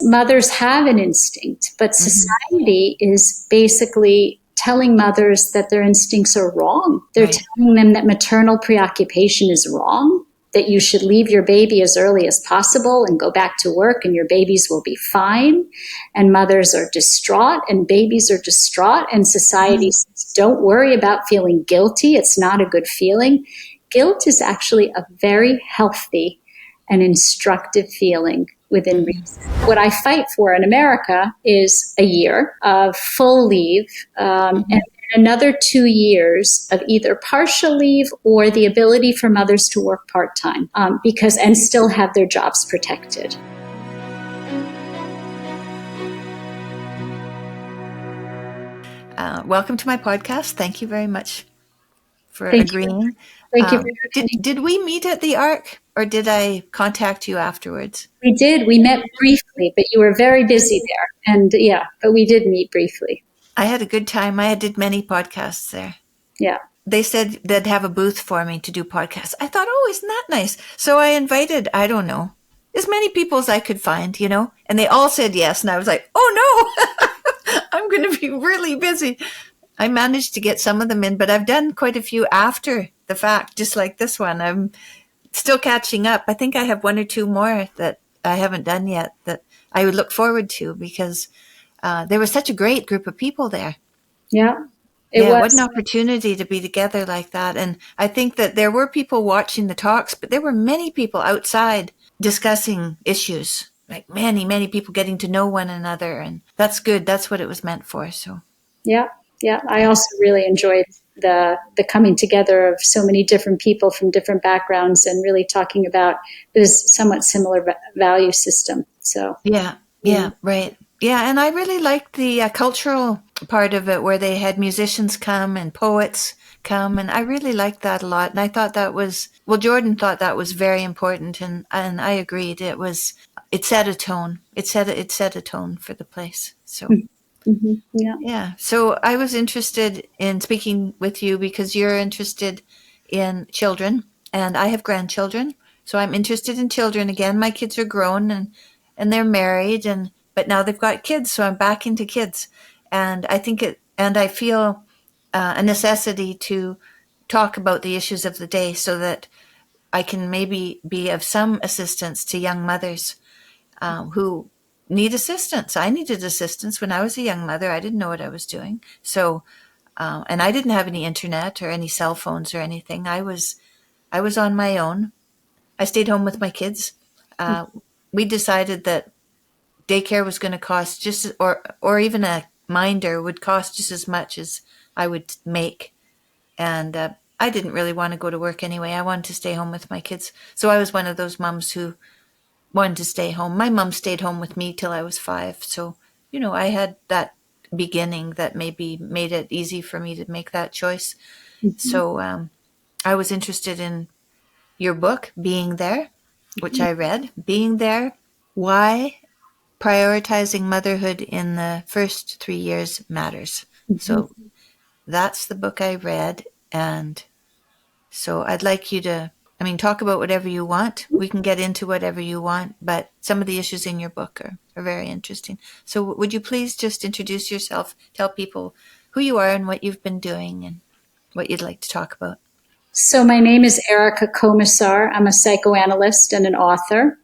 mothers have an instinct, but society is basically telling mothers that their instincts are wrong. They're telling them that maternal preoccupation is wrong, that you should leave your baby as early as possible and go back to work and your babies will be fine. And mothers are distraught and babies are distraught. And society says, don't worry about feeling guilty. It's not a good feeling. Guilt is actually a very healthy and instructive feeling within reason. What I fight for in America is a year of full leave and another 2 years of either partial leave or the ability for mothers to work part-time and still have their jobs protected. Welcome to my podcast. Thank you very much for agreeing. Thank you for your Did we meet at the ARC or did I contact you afterwards? We did. We met briefly, but you were very busy there. And but we did meet briefly. I had a good time. I did many podcasts there. Yeah. They said they'd have a booth for me to do podcasts. I thought, oh, isn't that nice? So I invited, I don't know, as many people as I could find, and they all said yes. And I was like, oh no, I'm going to be really busy. I managed to get some of them in, but I've done quite a few after the fact, just like this one. I'm still catching up. I think I have one or two more that I haven't done yet that I would look forward to because there was such a great group of people there. Yeah. What an opportunity to be together like that. And I think that there were people watching the talks, but there were many people outside discussing issues, like many, many people getting to know one another. And that's good. That's what it was meant for. So, yeah. I also really enjoyed the coming together of so many different people from different backgrounds and really talking about this somewhat similar value system. So, right. Yeah, and I really liked the cultural part of it where they had musicians come and poets come, and I really liked that a lot. And I thought that was, Jordan thought that was very important, and I agreed. It set a tone. It set a tone for the place. So, So I was interested in speaking with you because you're interested in children, and I have grandchildren, so I'm interested in children again. My kids are grown and they're married but now they've got kids, so I'm back into kids. And I feel a necessity to talk about the issues of the day so that I can maybe be of some assistance to young mothers who need assistance. I needed assistance when I was a young mother. I didn't know what I was doing. So, and I didn't have any internet or any cell phones or anything. I was on my own. I stayed home with my kids. We decided that daycare was going to cost just, or even a minder would cost just as much as I would make. And I didn't really want to go to work anyway. I wanted to stay home with my kids. So I was one of those moms who wanted to stay home. My mom stayed home with me till I was 5. So, I had that beginning that maybe made it easy for me to make that choice. Mm-hmm. So I was interested in your book, Being There, which I read. Being There, Why Prioritizing Motherhood in the First 3 Years Matters. Mm-hmm. So that's the book I read. And so I'd like you to, talk about whatever you want. We can get into whatever you want, but some of the issues in your book are very interesting. So would you please just introduce yourself, tell people who you are and what you've been doing and what you'd like to talk about? So my name is Erica Komisar. I'm a psychoanalyst and an author.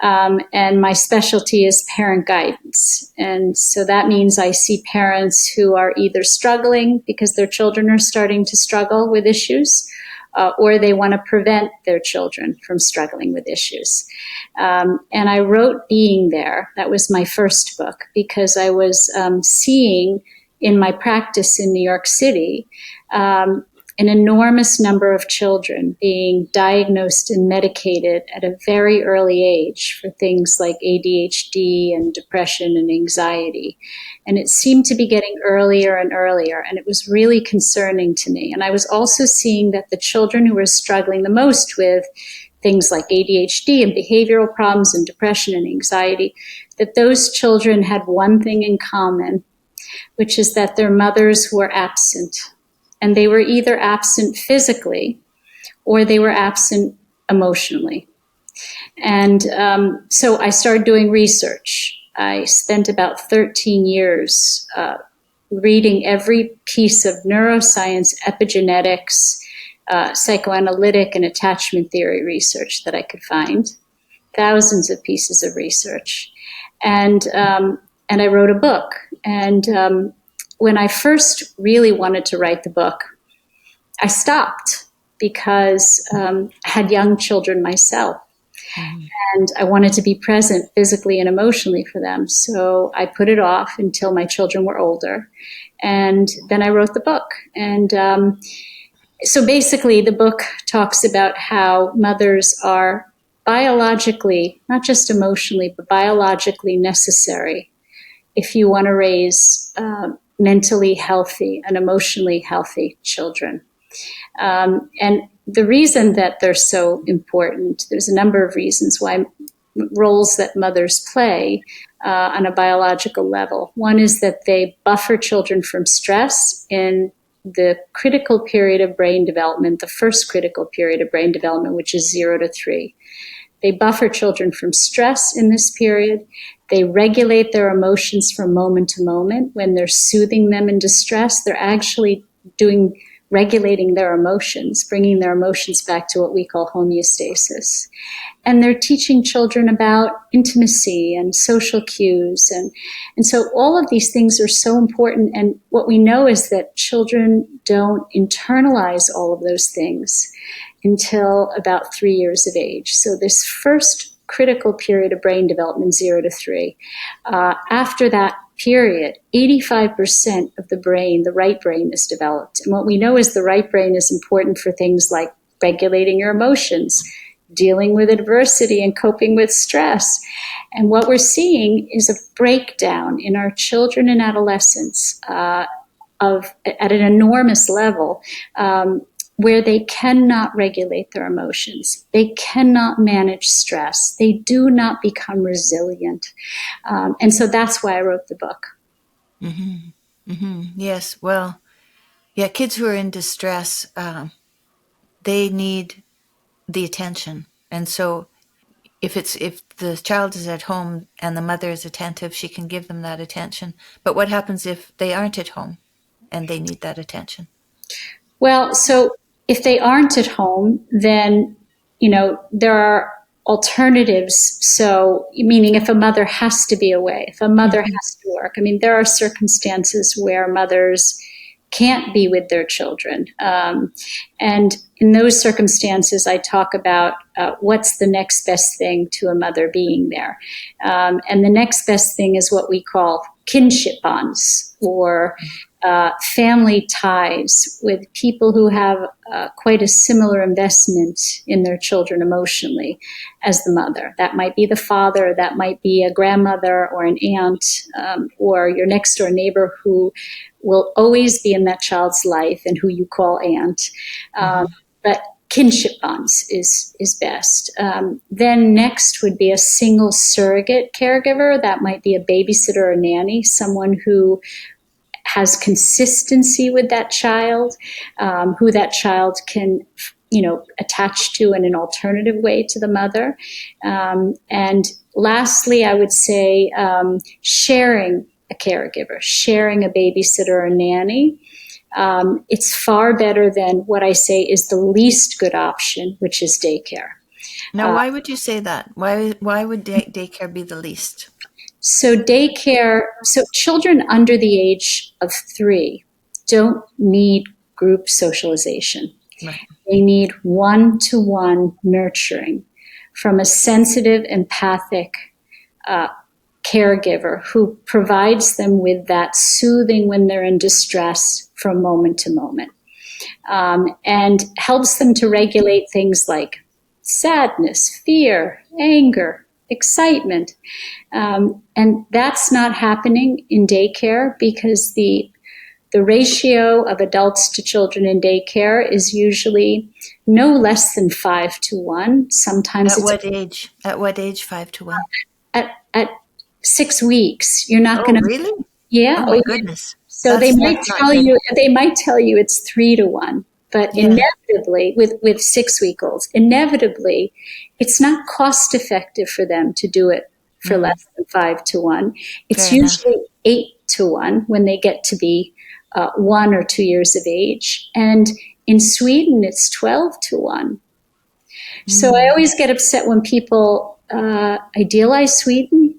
And my specialty is parent guidance. And so that means I see parents who are either struggling because their children are starting to struggle with issues, or they want to prevent their children from struggling with issues. And I wrote Being There. That was my first book because I was seeing in my practice in New York City an enormous number of children being diagnosed and medicated at a very early age for things like ADHD and depression and anxiety. And it seemed to be getting earlier and earlier, and it was really concerning to me. And I was also seeing that the children who were struggling the most with things like ADHD and behavioral problems and depression and anxiety, that those children had one thing in common, which is that their mothers were absent. And they were either absent physically or they were absent emotionally. And so I started doing research. I spent about 13 years reading every piece of neuroscience, epigenetics, psychoanalytic, and attachment theory research that I could find. Thousands of pieces of research. And I wrote a book. And when I first really wanted to write the book, I stopped because I had young children myself. Mm-hmm. And I wanted to be present physically and emotionally for them. So I put it off until my children were older. And then I wrote the book. And so basically, the book talks about how mothers are biologically, not just emotionally, but biologically necessary if you want to raise mentally healthy and emotionally healthy children. And the reason that they're so important, there's a number of reasons why roles that mothers play on a biological level. One is that they buffer children from stress in the critical period of brain development, the first critical period of brain development, which is 0 to 3. They buffer children from stress in this period. They regulate their emotions from moment to moment. When they're soothing them in distress, they're actually regulating their emotions, bringing their emotions back to what we call homeostasis. And they're teaching children about intimacy and social cues. And so all of these things are so important. And what we know is that children don't internalize all of those things until about 3 years of age. So this first critical period of brain development, 0 to 3, after that period, 85% of the brain, the right brain, is developed. And what we know is the right brain is important for things like regulating your emotions, dealing with adversity, and coping with stress. And what we're seeing is a breakdown in our children and adolescents at an enormous level, where they cannot regulate their emotions. They cannot manage stress. They do not become resilient. And so that's why I wrote the book. Mm-hmm. Mm-hmm. Yes. Well, yeah, kids who are in distress, they need the attention. And so if the child is at home and the mother is attentive, she can give them that attention. But what happens if they aren't at home and they need that attention? Well, so if they aren't at home, then, there are alternatives. So, meaning if a mother has to be away, if a mother has to work, there are circumstances where mothers can't be with their children. And in those circumstances, I talk about what's the next best thing to a mother being there. And the next best thing is what we call kinship bonds, or family ties with people who have quite a similar investment in their children emotionally as the mother. That might be the father, that might be a grandmother or an aunt, or your next door neighbor who will always be in that child's life and who you call aunt. But kinship bonds is best. Then next would be a single surrogate caregiver. That might be a babysitter or nanny, someone who has consistency with that child, who that child can, attach to in an alternative way to the mother. And lastly, I would say sharing a caregiver, sharing a babysitter or nanny. It's far better than what I say is the least good option, which is daycare. Now, why would you say that? Why would daycare be the least? So children under the age of 3 don't need group socialization. Right. They need one-to-one nurturing from a sensitive, empathic caregiver who provides them with that soothing when they're in distress from moment to moment, and helps them to regulate things like sadness, fear, anger, excitement. And that's not happening in daycare because the ratio of adults to children in daycare is usually no less than 5-1. Sometimes At what age? At what age 5-1? At 6 weeks. You're not going to. Really? Yeah. Oh my goodness. So they might tell you it's 3-1. But inevitably, with 6-week-olds, inevitably, it's not cost effective for them to do it for less than 5-1. It's Fair enough. usually 8-1 when they get to be 1 or 2 years of age. And in Sweden, it's 12-1. So I always get upset when people idealize Sweden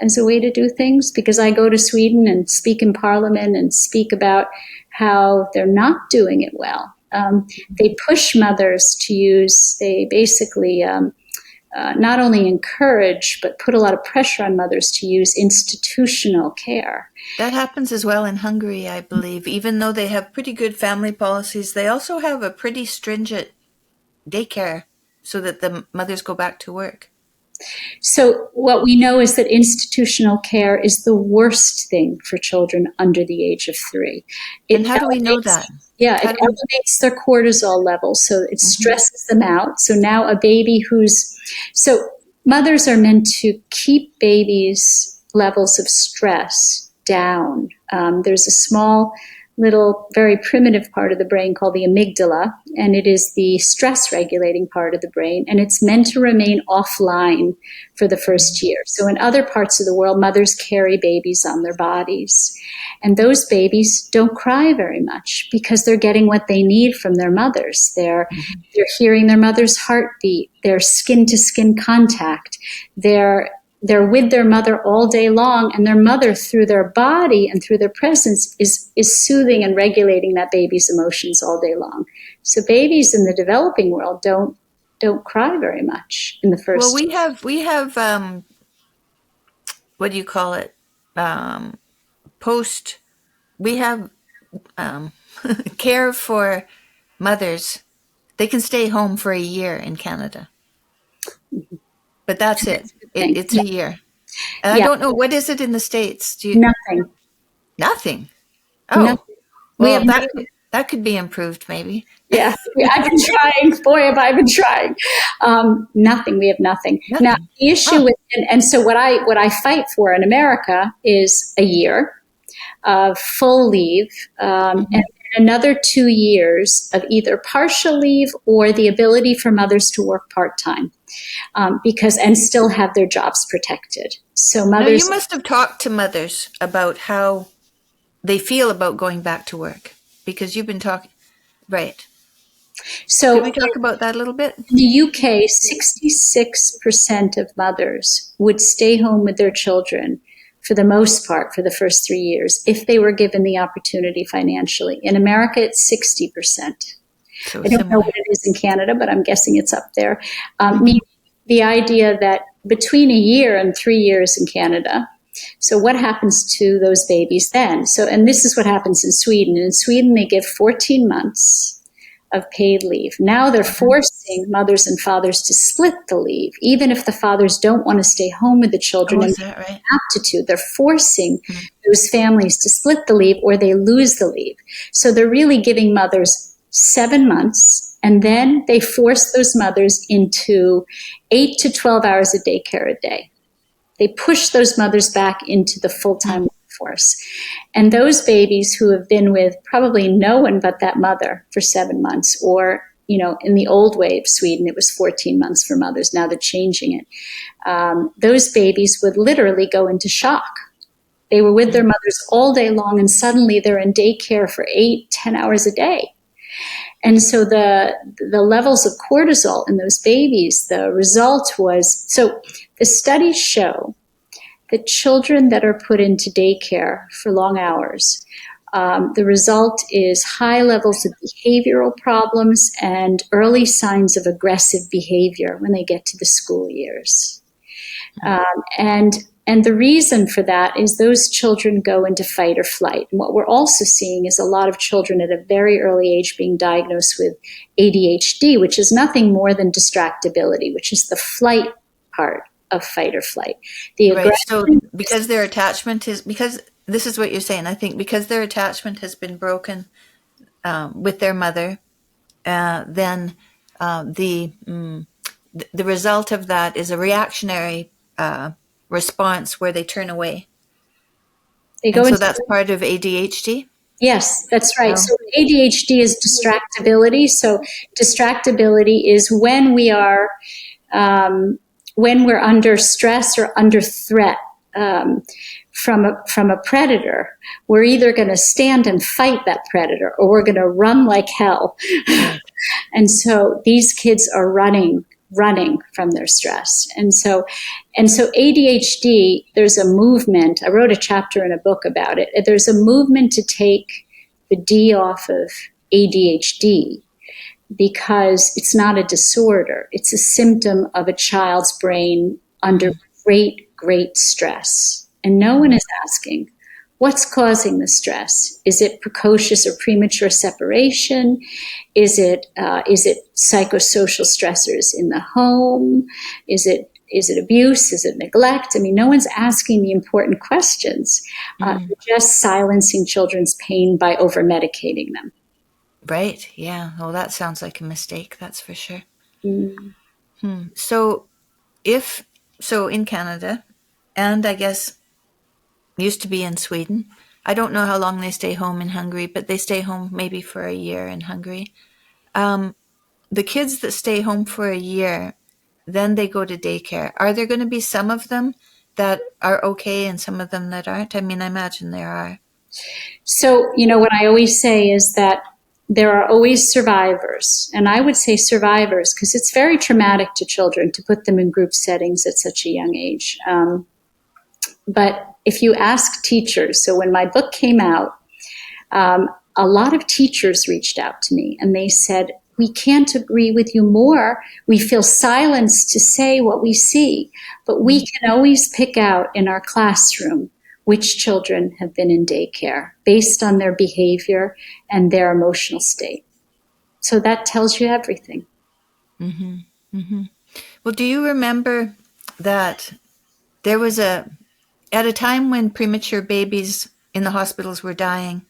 as a way to do things, because I go to Sweden and speak in parliament and speak about how they're not doing it well. They push mothers to use, they basically not only encourage, but put a lot of pressure on mothers to use institutional care. That happens as well in Hungary, I believe. Even though they have pretty good family policies, they also have a pretty stringent daycare so that the mothers go back to work. So what we know is that institutional care is the worst thing for children under the age of 3. And how do we know that? Yeah, it elevates their cortisol levels, so it stresses them out. So now a baby so mothers are meant to keep babies' levels of stress down. There's a small, little, very primitive part of the brain called the amygdala, and it is the stress regulating part of the brain, and it's meant to remain offline for the first year. So in other parts of the world, mothers carry babies on their bodies, and those babies don't cry very much because they're getting what they need from their mothers. They're hearing their mother's heartbeat, their skin to skin contact, they're with their mother all day long, and their mother, through their body and through their presence, is soothing and regulating that baby's emotions all day long. So babies in the developing world don't cry very much in the first. Well, we have what do you call it? We have care for mothers. They can stay home for a year in Canada. But that's it. It's a year. And I don't know, what is it in the States? Nothing. Nothing? Oh, Nothing. Well, that could be improved maybe. Yeah, I've been trying. Boy, have I been trying. Nothing. We have nothing. Now, the issue with, and so what I fight for in America is a year of full leave, and another 2 years of either partial leave or the ability for mothers to work part-time, and still have their jobs protected. So mothers. Now, you must have talked to mothers about how they feel about going back to work, because you've been talking, right? So can we talk about that a little bit? In the UK, 66% of mothers would stay home with their children for the most part for the first 3 years if they were given the opportunity financially. In America, it's 60%. So I don't know what it is in Canada, but I'm guessing it's up there. The idea that between a year and 3 years in Canada, so what happens to those babies then? And this is what happens in Sweden. In Sweden, they give 14 months of paid leave. Now they're forcing mothers and fathers to split the leave, even if the fathers don't want to stay home with the children. Is that right? Aptitude. They're forcing those families to split the leave, or they lose the leave. So they're really giving mothers 7 months, and then they force those mothers into 8 to 12 hours of daycare a day. They push those mothers back into the full-time workforce. And those babies who have been with probably no one but that mother for 7 months, or, in the old way of Sweden, it was 14 months for mothers. Now they're changing it. Those babies would literally go into shock. They were with their mothers all day long, and suddenly they're in daycare for 8-10 hours a day. And so the levels of cortisol in those babies, the result was, so the studies show that children that are put into daycare for long hours, the result is high levels of behavioral problems and early signs of aggressive behavior when they get to the school years. And the reason for that is those children go into fight or flight. And what we're also seeing is a lot of children at a very early age being diagnosed with ADHD, which is nothing more than distractibility, which is the flight part of fight or flight. Right. So because their attachment because this is what you're saying, I think, because their attachment has been broken with their mother, then the result of that is a reactionary response where they turn away. So that's part of ADHD? Yes, that's right. So ADHD is distractibility. So distractibility is when we are when we're under stress or under threat from a predator, we're either going to stand and fight that predator or we're going to run like hell. And so these kids are running from their stress. And so ADHD, there's a movement. I wrote a chapter in a book about it. There's a movement to take the D off of ADHD because it's not a disorder. It's a symptom of a child's brain under great stress. And no one is asking, what's causing the stress? Is it precocious or premature separation? Is it psychosocial stressors in the home? Is it abuse? Is it neglect? I mean, no one's asking the important questions. Just silencing children's pain by over-medicating them. Right. Yeah. Well, that sounds like a mistake. That's for sure. So in Canada, and I guess used to be in Sweden, I don't know how long they stay home in Hungary, but they stay home maybe for a year in Hungary. The kids that stay home for a year, then they go to daycare. Are there going to be some of them that are okay and some of them that aren't? I mean, I imagine there are. So, what I always say is that there are always survivors. And I would say survivors because it's very traumatic to children to put them in group settings at such a young age. But if you ask teachers, so when my book came out, a lot of teachers reached out to me and they said, we can't agree with you more. We feel silenced to say what we see, but we can always pick out in our classroom which children have been in daycare based on their behavior and their emotional state. So that tells you everything. Well, do you remember that there was at a time when premature babies in the hospitals were dying,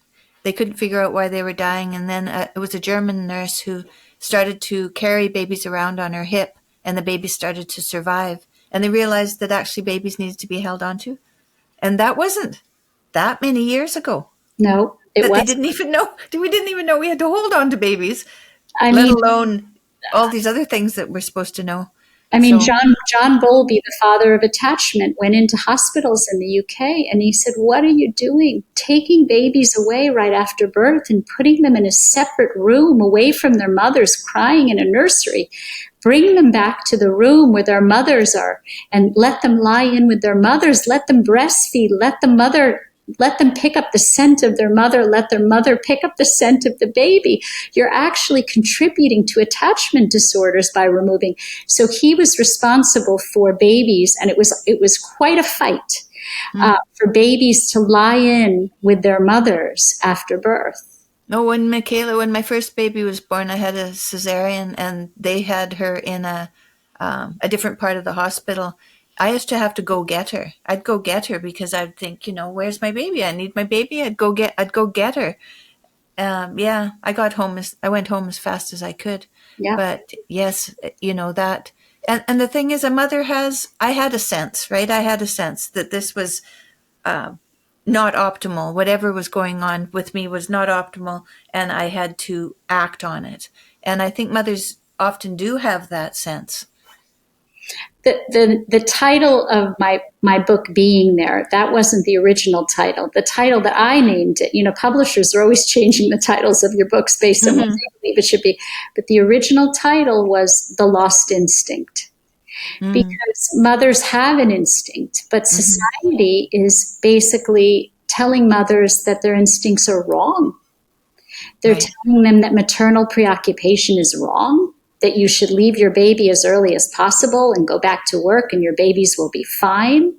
they couldn't figure out why they were dying. And then it was a German nurse who started to carry babies around on her hip and the babies started to survive. And they realized that actually babies needed to be held onto. And that wasn't that many years ago. No, it wasn't. They didn't even know. We didn't even know we had to hold on to babies, let alone all these other things that we're supposed to know. I mean, John Bowlby, the father of attachment, went into hospitals in the UK and he said, what are you doing? Taking babies away right after birth and putting them in a separate room away from their mothers, crying in a nursery. Bring them back to the room where their mothers are and let them lie in with their mothers. Let them breastfeed. Let them pick up the scent of their mother. Let their mother pick up the scent of the baby. You're actually contributing to attachment disorders by removing. So he was responsible for babies, and it was quite a fight for babies to lie in with their mothers after birth. No, when my first baby was born, I had a cesarean, and they had her in a different part of the hospital. I used to have to go get her. I'd go get her because I'd think, where's my baby? I need my baby. I'd go get her. I went home as fast as I could. Yeah. But yes, that, and the thing is, I had a sense, right? I had a sense that this was not optimal. Whatever was going on with me was not optimal, and I had to act on it. And I think mothers often do have that sense. The title of my book being there, that wasn't the original title. The title that I named it, publishers are always changing the titles of your books based on what they believe it should be. But the original title was The Lost Instinct. Because mothers have an instinct, but society is basically telling mothers that their instincts are wrong. They're telling them that maternal preoccupation is wrong, that you should leave your baby as early as possible and go back to work and your babies will be fine.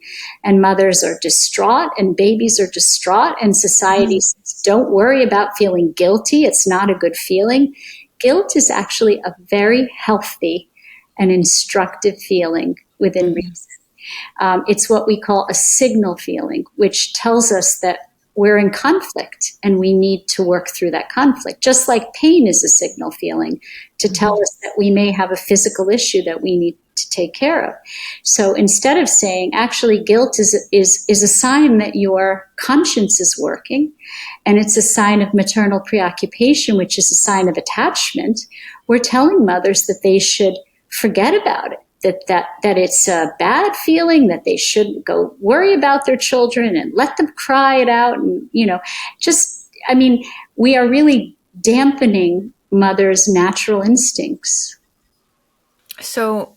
And mothers are distraught and babies are distraught, and society says, don't worry about feeling guilty. It's not a good feeling. Guilt is actually a very healthy and instructive feeling within reason. It's what we call a signal feeling, which tells us that we're in conflict and we need to work through that conflict. Just like pain is a signal feeling to tell us that we may have a physical issue that we need to take care of. So instead of saying, actually, guilt is a sign that your conscience is working, and it's a sign of maternal preoccupation, which is a sign of attachment, we're telling mothers that they should forget about it that it's a bad feeling, that they shouldn't go worry about their children and let them cry it out. And, we are really dampening mothers' natural instincts. So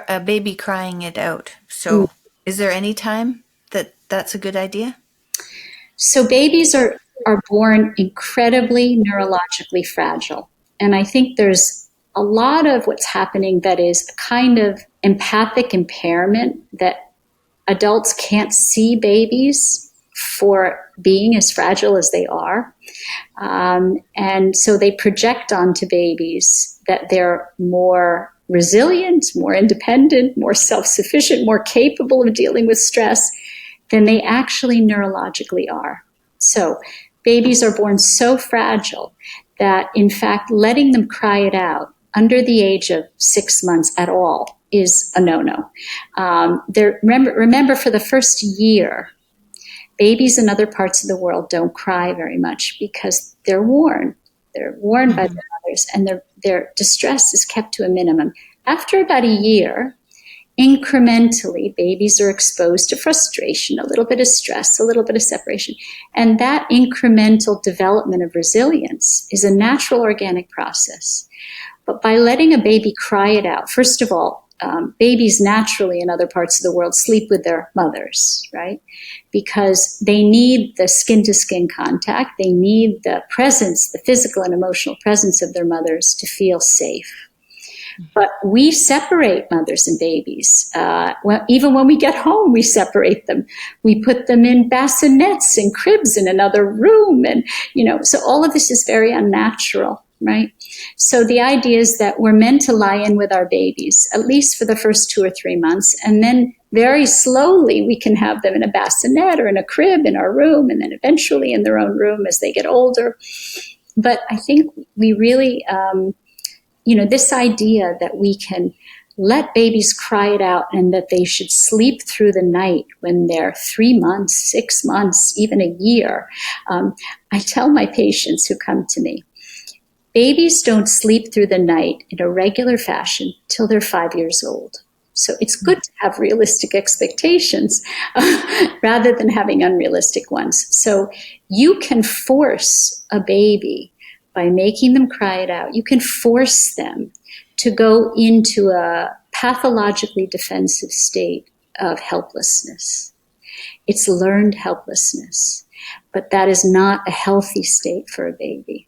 a baby crying it out. So is there any time that's a good idea? So babies are born incredibly neurologically fragile. And I think there's a lot of what's happening that is a kind of empathic impairment, that adults can't see babies for being as fragile as they are. And so they project onto babies that they're more resilient, more independent, more self-sufficient, more capable of dealing with stress than they actually neurologically are. So babies are born so fragile that, in fact, letting them cry it out under the age of 6 months at all is a no-no. Remember, for the first year, babies in other parts of the world don't cry very much because they're worn. They're worn by their mothers, and their distress is kept to a minimum. After about a year, incrementally, babies are exposed to frustration, a little bit of stress, a little bit of separation. And that incremental development of resilience is a natural organic process. But by letting a baby cry it out, first of all, babies naturally in other parts of the world sleep with their mothers, right? Because they need the skin-to-skin contact. They need the presence, the physical and emotional presence of their mothers to feel safe. But we separate mothers and babies. Even when we get home, we separate them. We put them in bassinets and cribs in another room. And, so all of this is very unnatural, right? So the idea is that we're meant to lie in with our babies, at least for the first 2 or 3 months. And then very slowly we can have them in a bassinet or in a crib in our room, and then eventually in their own room as they get older. But I think we really... this idea that we can let babies cry it out and that they should sleep through the night when they're 3 months, 6 months, even a year. I tell my patients who come to me, babies don't sleep through the night in a regular fashion till they're 5 years old. So it's good to have realistic expectations rather than having unrealistic ones. So you can force a baby by making them cry it out. You can force them to go into a pathologically defensive state of helplessness. It's learned helplessness, but that is not a healthy state for a baby.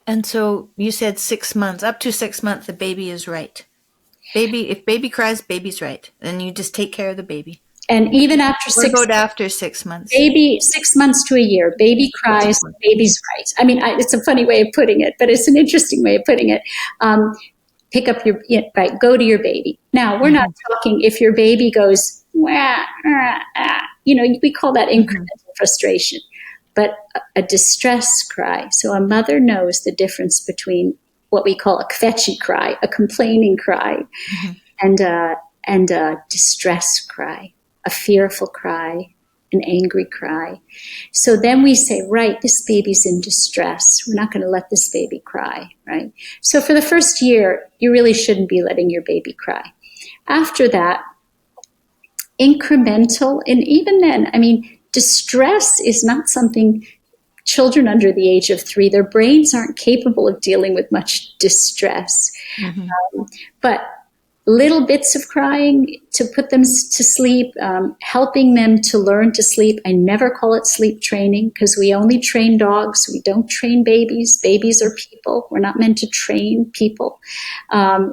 And so you said 6 months, up to 6 months, the baby is right. If baby cries, baby's right. And you just take care of the baby. And even after what about after 6 months? Baby, 6 months to a year, baby cries, baby's right. I mean, it's a funny way of putting it, but it's an interesting way of putting it. Pick up go to your baby. Now, we're not talking if your baby goes, wah, we call that incremental frustration, but a distress cry. So a mother knows the difference between what we call a kvetchy cry, a complaining cry, and a distress cry, a fearful cry, an angry cry. So then we say, right, this baby's in distress. We're not going to let this baby cry, right? So for the first year, you really shouldn't be letting your baby cry. After that, incremental, and even then, distress is not something children under the age of 3, their brains aren't capable of dealing with much distress. But little bits of crying to put them to sleep, helping them to learn to sleep. I never call it sleep training because we only train dogs. We don't train babies. Babies are people. We're not meant to train people.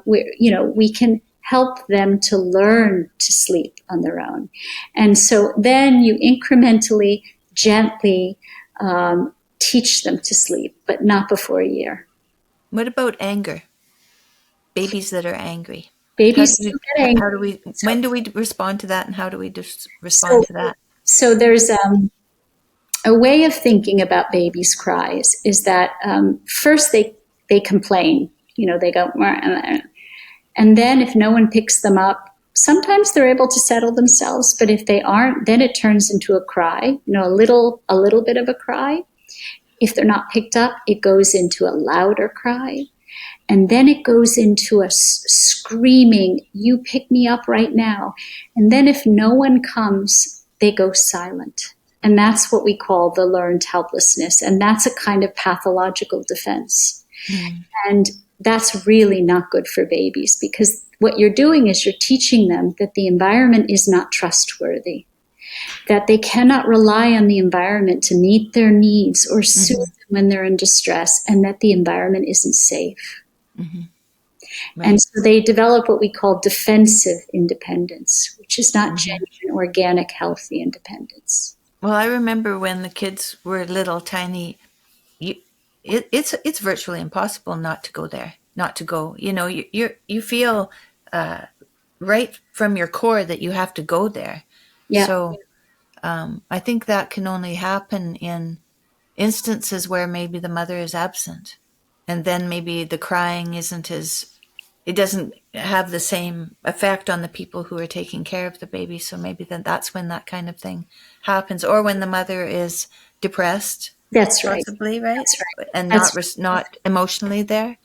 We can help them to learn to sleep on their own. And so then you incrementally, gently teach them to sleep, but not before a year. What about anger? Babies that are angry. Babies get angry. When do we respond to that, and how do we respond to that? So there's a way of thinking about babies' cries is that first they complain. They go, and then if no one picks them up, sometimes they're able to settle themselves. But if they aren't, then it turns into a cry. A little bit of a cry. If they're not picked up, it goes into a louder cry. And then it goes into a screaming, you pick me up right now. And then if no one comes, they go silent. And that's what we call the learned helplessness. And that's a kind of pathological defense. And that's really not good for babies, because what you're doing is you're teaching them that the environment is not trustworthy, that they cannot rely on the environment to meet their needs or soothe them when they're in distress, and that the environment isn't safe. Right. And so they develop what we call defensive independence, which is not genuine, organic, healthy independence. Well, I remember when the kids were little, tiny, it's virtually impossible not to go there, not to go. You know, you feel right from your core that you have to go there. Yeah. So I think that can only happen in instances where maybe the mother is absent, and then maybe the crying it doesn't have the same effect on the people who are taking care of the baby. So maybe then that's when that kind of thing happens, or when the mother is depressed. That's right. Possibly, right? That's right. And That's not emotionally there.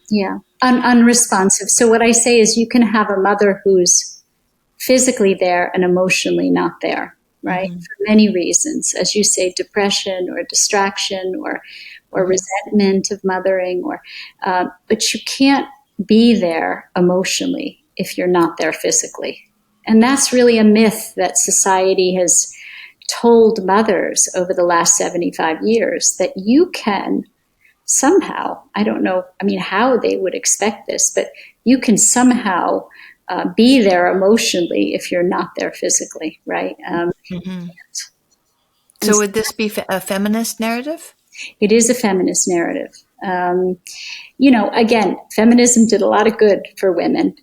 Yeah. Unresponsive. So what I say is you can have a mother who's physically there and emotionally not there, right? For many reasons, as you say, depression or distraction or resentment of mothering, but you can't be there emotionally if you're not there physically. And that's really a myth that society has told mothers over the last 75 years, that you can somehow, I don't know, how they would expect this, but you can somehow be there emotionally if you're not there physically, right? So would this be a feminist narrative? It is a feminist narrative. Again, feminism did a lot of good for women,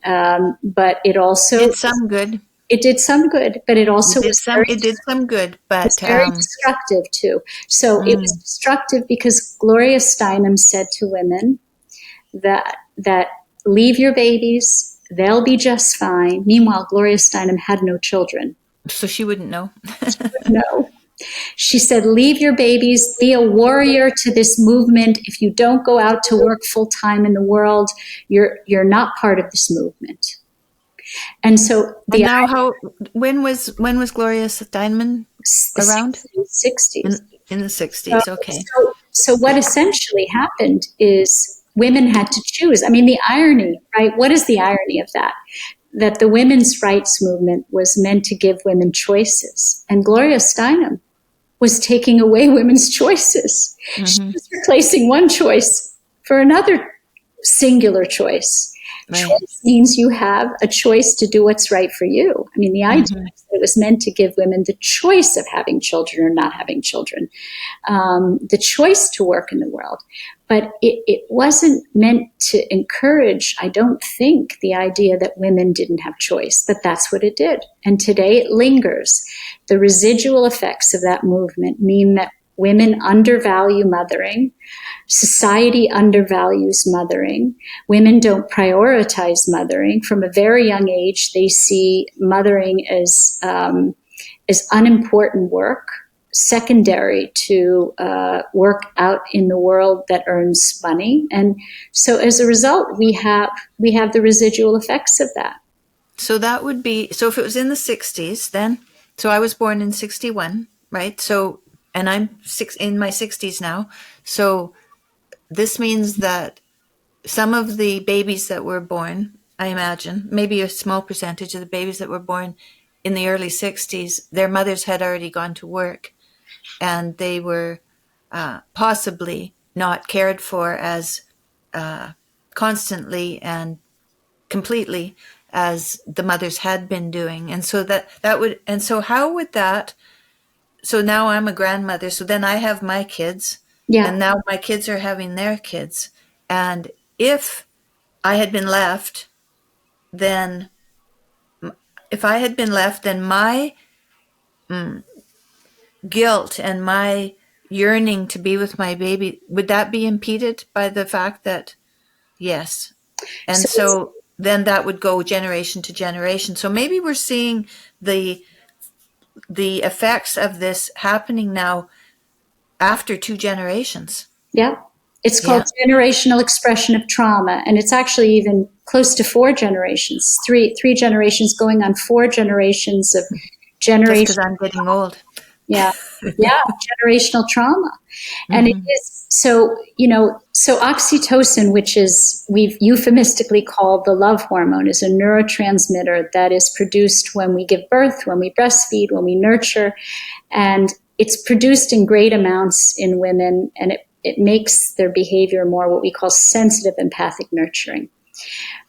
but it also did some good. It did some good, but it also did some good, but it's very destructive too. So it was destructive because Gloria Steinem said to women that leave your babies, they'll be just fine. Meanwhile, Gloria Steinem had no children, so she wouldn't know. No. She said, leave your babies, be a warrior to this movement. If you don't go out to work full time in the world, you're not part of this movement. And so when was Gloria Steinem around? 60s. In the 60s, okay. So what essentially happened is women had to choose. The irony, right? What is the irony of that? That the women's rights movement was meant to give women choices. And Gloria Steinem was taking away women's choices. She was replacing one choice for another singular choice. Right. Choice means you have a choice to do what's right for you. The idea is that it was meant to give women the choice of having children or not having children, the choice to work in the world. But it wasn't meant to encourage, I don't think, the idea that women didn't have choice, but that's what it did. And today it lingers. The residual effects of that movement mean that women undervalue mothering. Society undervalues mothering. Women don't prioritize mothering. From a very young age, they see mothering as unimportant work, secondary to work out in the world that earns money. And so as a result, we have the residual effects of that. So that would be, so if it was in the 60s then, so I was born in 61, right? So, and I'm in my 60s now. So this means that some of the babies that were born, I imagine, maybe a small percentage of the babies that were born in the early 60s, their mothers had already gone to work, and they were possibly not cared for as constantly and completely as the mothers had been doing. And so that would, and so how would that, so now I'm a grandmother, so then I have my kids, and now my kids are having their kids. And if I had been left, then my guilt and my yearning to be with my baby, would that be impeded by the fact that, yes. And so then that would go generation to generation. So maybe we're seeing the effects of this happening now after 2 generations. Yeah. It's called Yeah. generational expression of trauma, and it's actually even close to 4 generations, three generations going on 4 generations of Just generation. because I'm getting old. Yeah, yeah, generational trauma, and it Mm-hmm. is so. So oxytocin, which is we've euphemistically called the love hormone, is a neurotransmitter that is produced when we give birth, when we breastfeed, when we nurture, and it's produced in great amounts in women, and it makes their behavior more what we call sensitive empathic nurturing.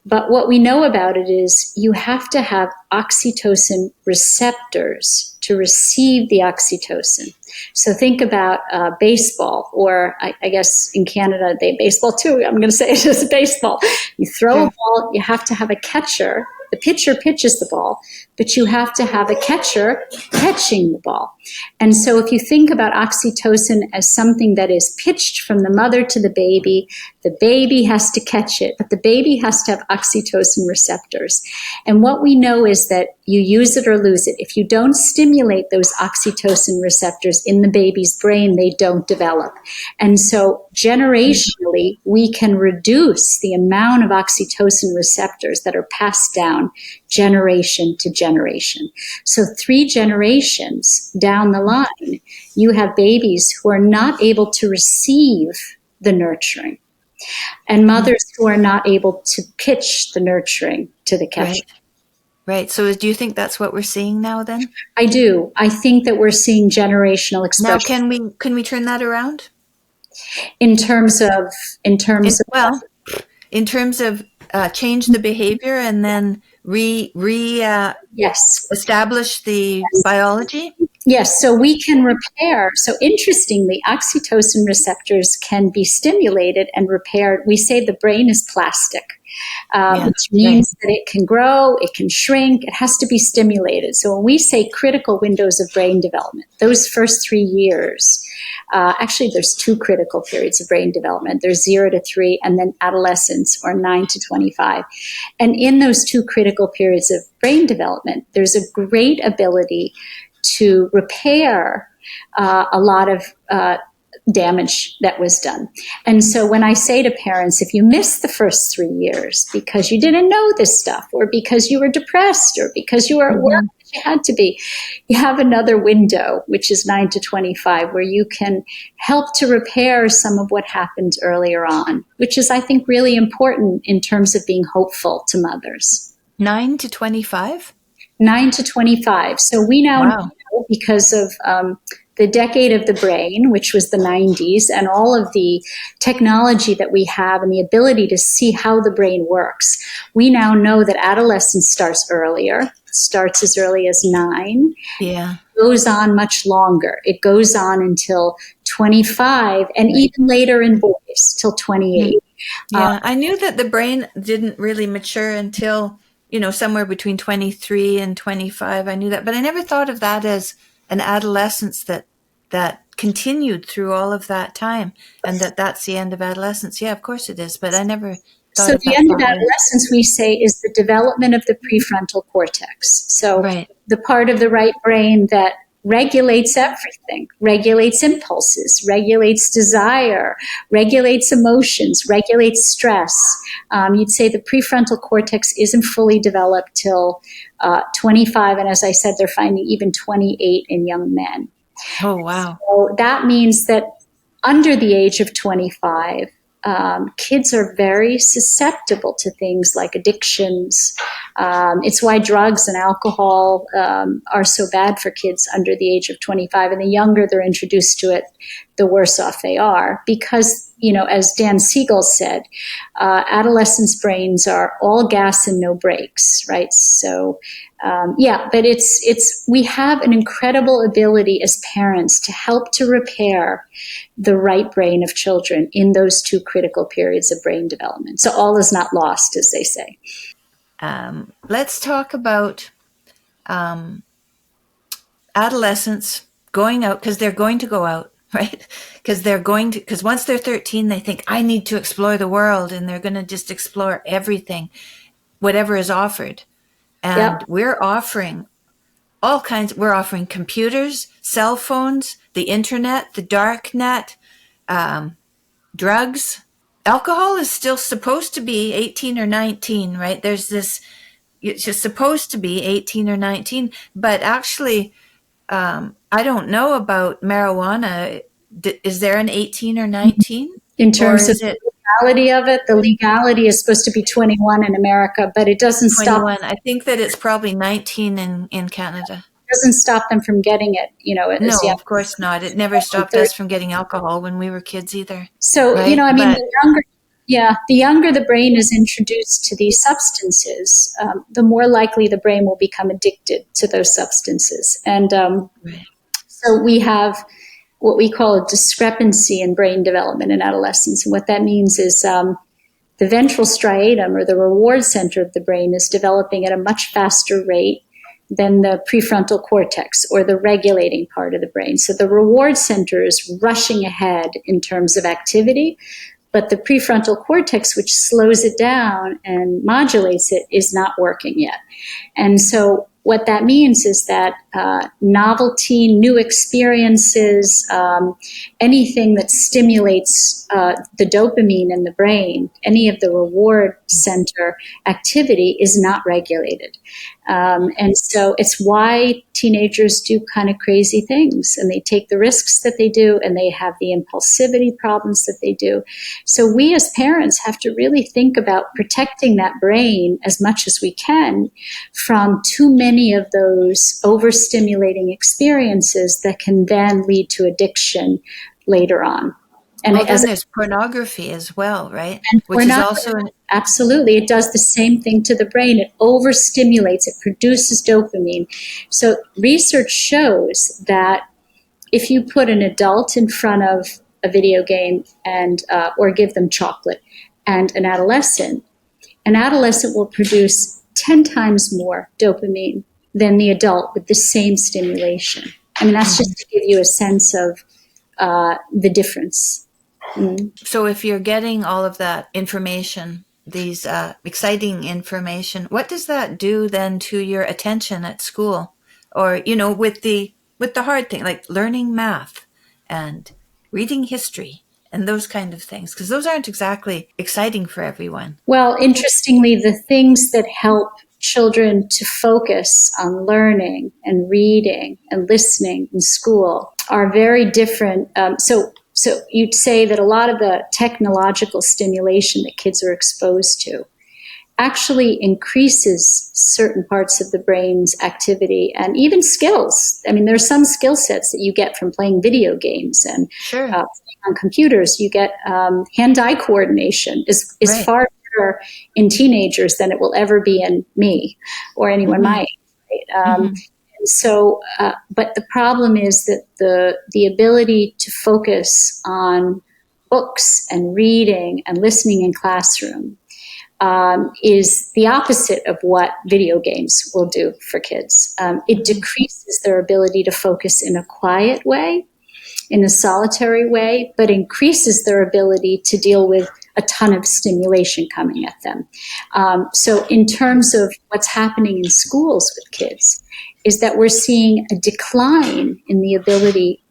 But what we know about it is you have to have oxytocin receptors to receive the oxytocin. So think about baseball, or I guess in Canada they baseball too. I'm going to say it as baseball. You throw a ball, you have to have a catcher. The pitcher pitches the ball, but you have to have a catcher catching the ball. And so if you think about oxytocin as something that is pitched from the mother to the baby has to catch it, but the baby has to have oxytocin receptors. And what we know is that you use it or lose it. If you don't stimulate those oxytocin receptors in the baby's brain, they don't develop. And so generationally, we can reduce the amount of oxytocin receptors that are passed down generation to generation. So 3 generations down the line, you have babies who are not able to receive the nurturing, and mothers who are not able to pitch the nurturing to the catcher. Right. So do you think that's what we're seeing now then? I do. I think that we're seeing generational expression. Now, can we turn that around? In terms of in terms of change the behavior and then yes, establish the biology? Yes, so we can repair. So interestingly, oxytocin receptors can be stimulated and repaired. We say the brain is plastic, which means that it can grow, it can shrink, it has to be stimulated. So when we say critical windows of brain development, those first 3 years, actually there's 2 critical periods of brain development. There's 0 to 3 and then adolescence, or 9 to 25. And in those 2 critical periods of brain development, there's a great ability to repair a lot of damage that was done. And so when I say to parents, if you miss the first 3 years because you didn't know this stuff, or because you were depressed, or because you were at work that you had to be, you have another window, which is 9 to 25, where you can help to repair some of what happened earlier on, which is, I think, really important in terms of being hopeful to mothers. 9 to 25? 9 to 25. So we now know, because of the decade of the brain, which was the 90s, and all of the technology that we have and the ability to see how the brain works, we now know that adolescence starts earlier, starts as early as 9. Yeah. Goes on much longer. It goes on until 25, and even later in boys till 28. Yeah, I knew that the brain didn't really mature until, somewhere between 23 and 25. I knew that, but I never thought of that as an adolescence that continued through all of that time, and that's the end of adolescence. Yeah, of course it is, but I never thought So of the that. end of adolescence, we say, is the development of the prefrontal cortex. So the part of the right brain that regulates everything, regulates impulses, regulates desire, regulates emotions, regulates stress. You'd say the prefrontal cortex isn't fully developed till 25, and as I said, they're finding even 28 in young men. Oh, wow. So that means that under the age of 25, kids are very susceptible to things like addictions. It's why drugs and alcohol are so bad for kids under the age of 25. And the younger they're introduced to it, the worse off they are. Because, as Dan Siegel said, adolescents' brains are all gas and no brakes, right? So, but we have an incredible ability as parents to help to repair the right brain of children in those 2 critical periods of brain development. So all is not lost, as they say. Let's talk about adolescents going out, because they're going to go out, right? Because once they're 13, they think, I need to explore the world, and they're going to just explore everything, whatever is offered. And we're offering all kinds. We're offering computers, cell phones, the internet, the dark net, drugs. Alcohol is still supposed to be 18 or 19, right? There's this, it's just supposed to be 18 or 19, but actually, I don't know about marijuana. Is there an 18 or 19? In Or terms of is the it legality of it, the legality is supposed to be 21 in America, but it 21? I think that it's probably 19 in Canada. doesn't stop them from getting it, as No, young of course not. It never as stopped 30. us from getting alcohol when we were kids either, So, right? I mean, But the younger the brain is introduced to these substances, the more likely the brain will become addicted to those substances. And right. so we have what we call a discrepancy in brain development in adolescence. And what that means is the ventral striatum, or the reward center of the brain, is developing at a much faster rate than the prefrontal cortex, or the regulating part of the brain. So the reward center is rushing ahead in terms of activity, but the prefrontal cortex, which slows it down and modulates it, is not working yet. And so what that means is that novelty, new experiences, anything that stimulates the dopamine in the brain, any of the reward center activity, is not regulated. And so it's why teenagers do kind of crazy things, and they take the risks that they do, and they have the impulsivity problems that they do. So we as parents have to really think about protecting that brain as much as we can from too many of those overstimulating experiences that can then lead to addiction later on. And Well, then there's pornography as well, right? we're Which is not also absolutely, it does the same thing to the brain. It overstimulates, it produces dopamine. So research shows that if you put an adult in front of a video game and or give them chocolate, and an adolescent will produce 10 times more dopamine than the adult with the same stimulation. I mean, that's just to give you a sense of the difference. So if you're getting all of that information, these exciting information, what does that do then to your attention at school? Or, with the hard thing, like learning math and reading history and those kind of things, because those aren't exactly exciting for everyone. Well, interestingly, the things that help children to focus on learning and reading and listening in school are very different. So you'd say that a lot of the technological stimulation that kids are exposed to actually increases certain parts of the brain's activity and even skills. I mean, there's some skill sets that you get from playing video games and Sure. on computers. You get hand-eye coordination is Right. far better in teenagers than it will ever be in me or anyone my age. Right? So, but the problem is that the ability to focus on books and reading and listening in classroom is the opposite of what video games will do for kids. It decreases their ability to focus in a quiet way, in a solitary way, but increases their ability to deal with a ton of stimulation coming at them. So in terms of what's happening in schools with kids, is that we're seeing a decline in the ability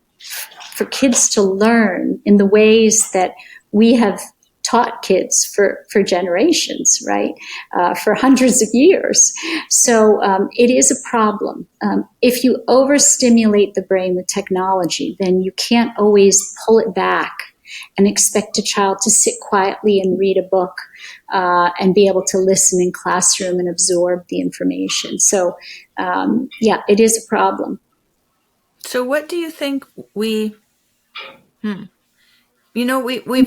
for kids to learn in the ways that we have taught kids for generations, right? For hundreds of years. So it is a problem. If you overstimulate the brain with technology, then you can't always pull it back and expect a child to sit quietly and read a book and be able to listen in classroom and absorb the information. So it is a problem. So what do you think we've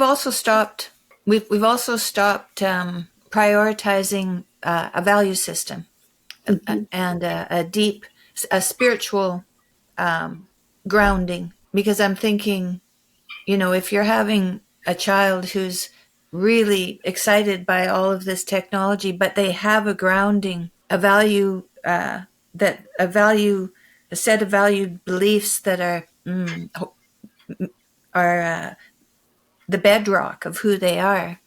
also stopped prioritizing a value system and a spiritual grounding, because I'm thinking, if you're having a child who's really excited by all of this technology, but they have a grounding, a value, a set of valued beliefs that are the bedrock of who they are.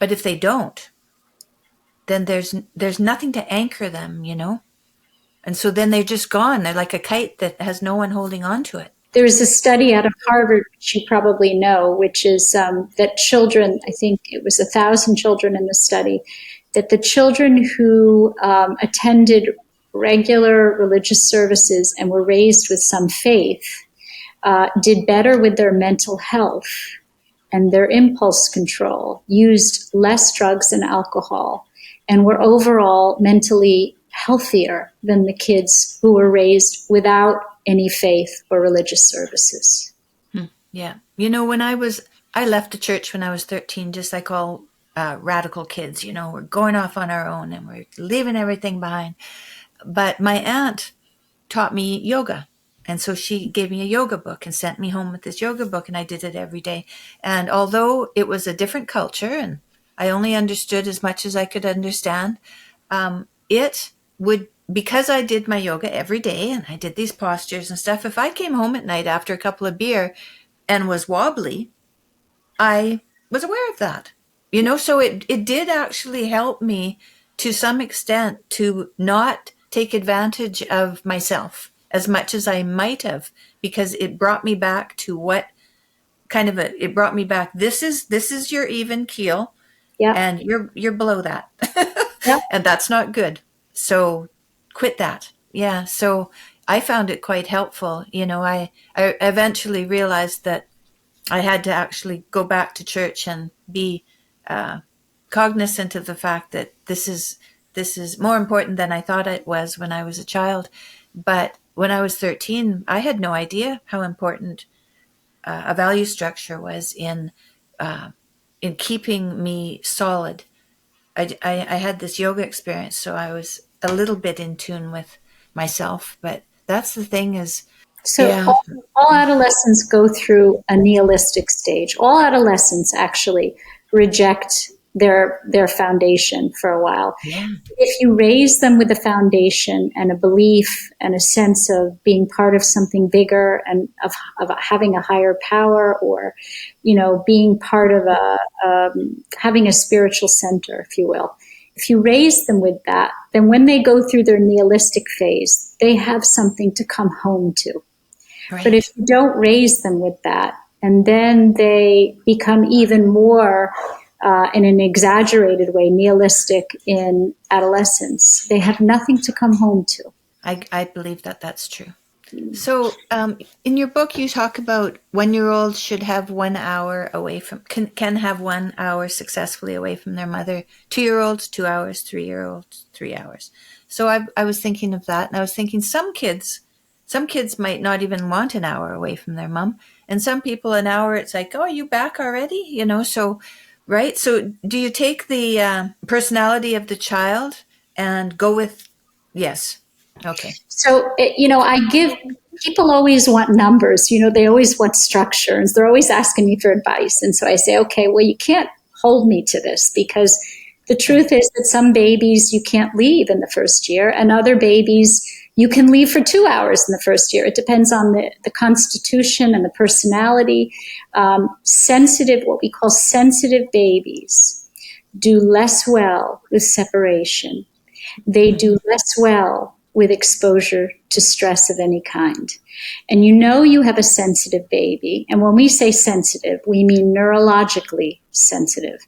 But if they don't, then there's nothing to anchor them, and so then they're just gone. They're like a kite that has no one holding on to it. There is a study out of Harvard, which you probably know, which is that children, I think it was 1,000 children in the study, that the children who attended regular religious services and were raised with some faith did better with their mental health and their impulse control, used less drugs and alcohol, and were overall mentally healthier than the kids who were raised without any faith or religious services. Yeah. When I left the church when I was 13, just like all radical kids, we're going off on our own and we're leaving everything behind. But my aunt taught me yoga. And so she gave me a yoga book and sent me home with this yoga book, and I did it every day. And although it was a different culture and I only understood as much as I could understand, it would, because I did my yoga every day and I did these postures and stuff, if I came home at night after a couple of beer and was wobbly, I was aware of that. So it did actually help me to some extent to not take advantage of myself as much as I might have, because it brought me back to it brought me back. This is your even keel. Yeah. And you're below that. Yeah. And that's not good. So quit that. Yeah. So I found it quite helpful. I eventually realized that I had to actually go back to church and be cognizant of the fact that this is more important than I thought it was when I was a child. But when I was 13, I had no idea how important a value structure was in keeping me solid. I had this yoga experience, so I was a little bit in tune with myself. But that's the thing is, so yeah. all adolescents go through a nihilistic stage. All adolescents actually reject their foundation for a while. Yeah. If you raise them with a foundation and a belief and a sense of being part of something bigger and of having a higher power, or being part of having a spiritual center, if you will, if you raise them with that, then when they go through their nihilistic phase, they have something to come home to. Right. But if you don't raise them with that, and then they become even more in an exaggerated way, nihilistic in adolescence, they have nothing to come home to. I believe that that's true. So in your book, you talk about 1-year-olds should have 1 hour away from, can have 1 hour successfully away from their mother, 2-year-olds, 2 hours, 3-year-olds, 3 hours. So I was thinking of that, and I was thinking some kids might not even want an hour away from their mom. And some people, an hour, it's like, oh, are you back already? So... Right. So do you take the personality of the child and go with, yes. Okay. So, people always want numbers, they always want structure, and they're always asking me for advice. And so I say, okay, well, you can't hold me to this, because the truth is that some babies you can't leave in the first year, and other babies you can leave for 2 hours in the first year. It depends on the constitution and the personality. What we call sensitive babies do less well with separation. They do less well with exposure to stress of any kind. And you have a sensitive baby. And when we say sensitive, we mean neurologically sensitive.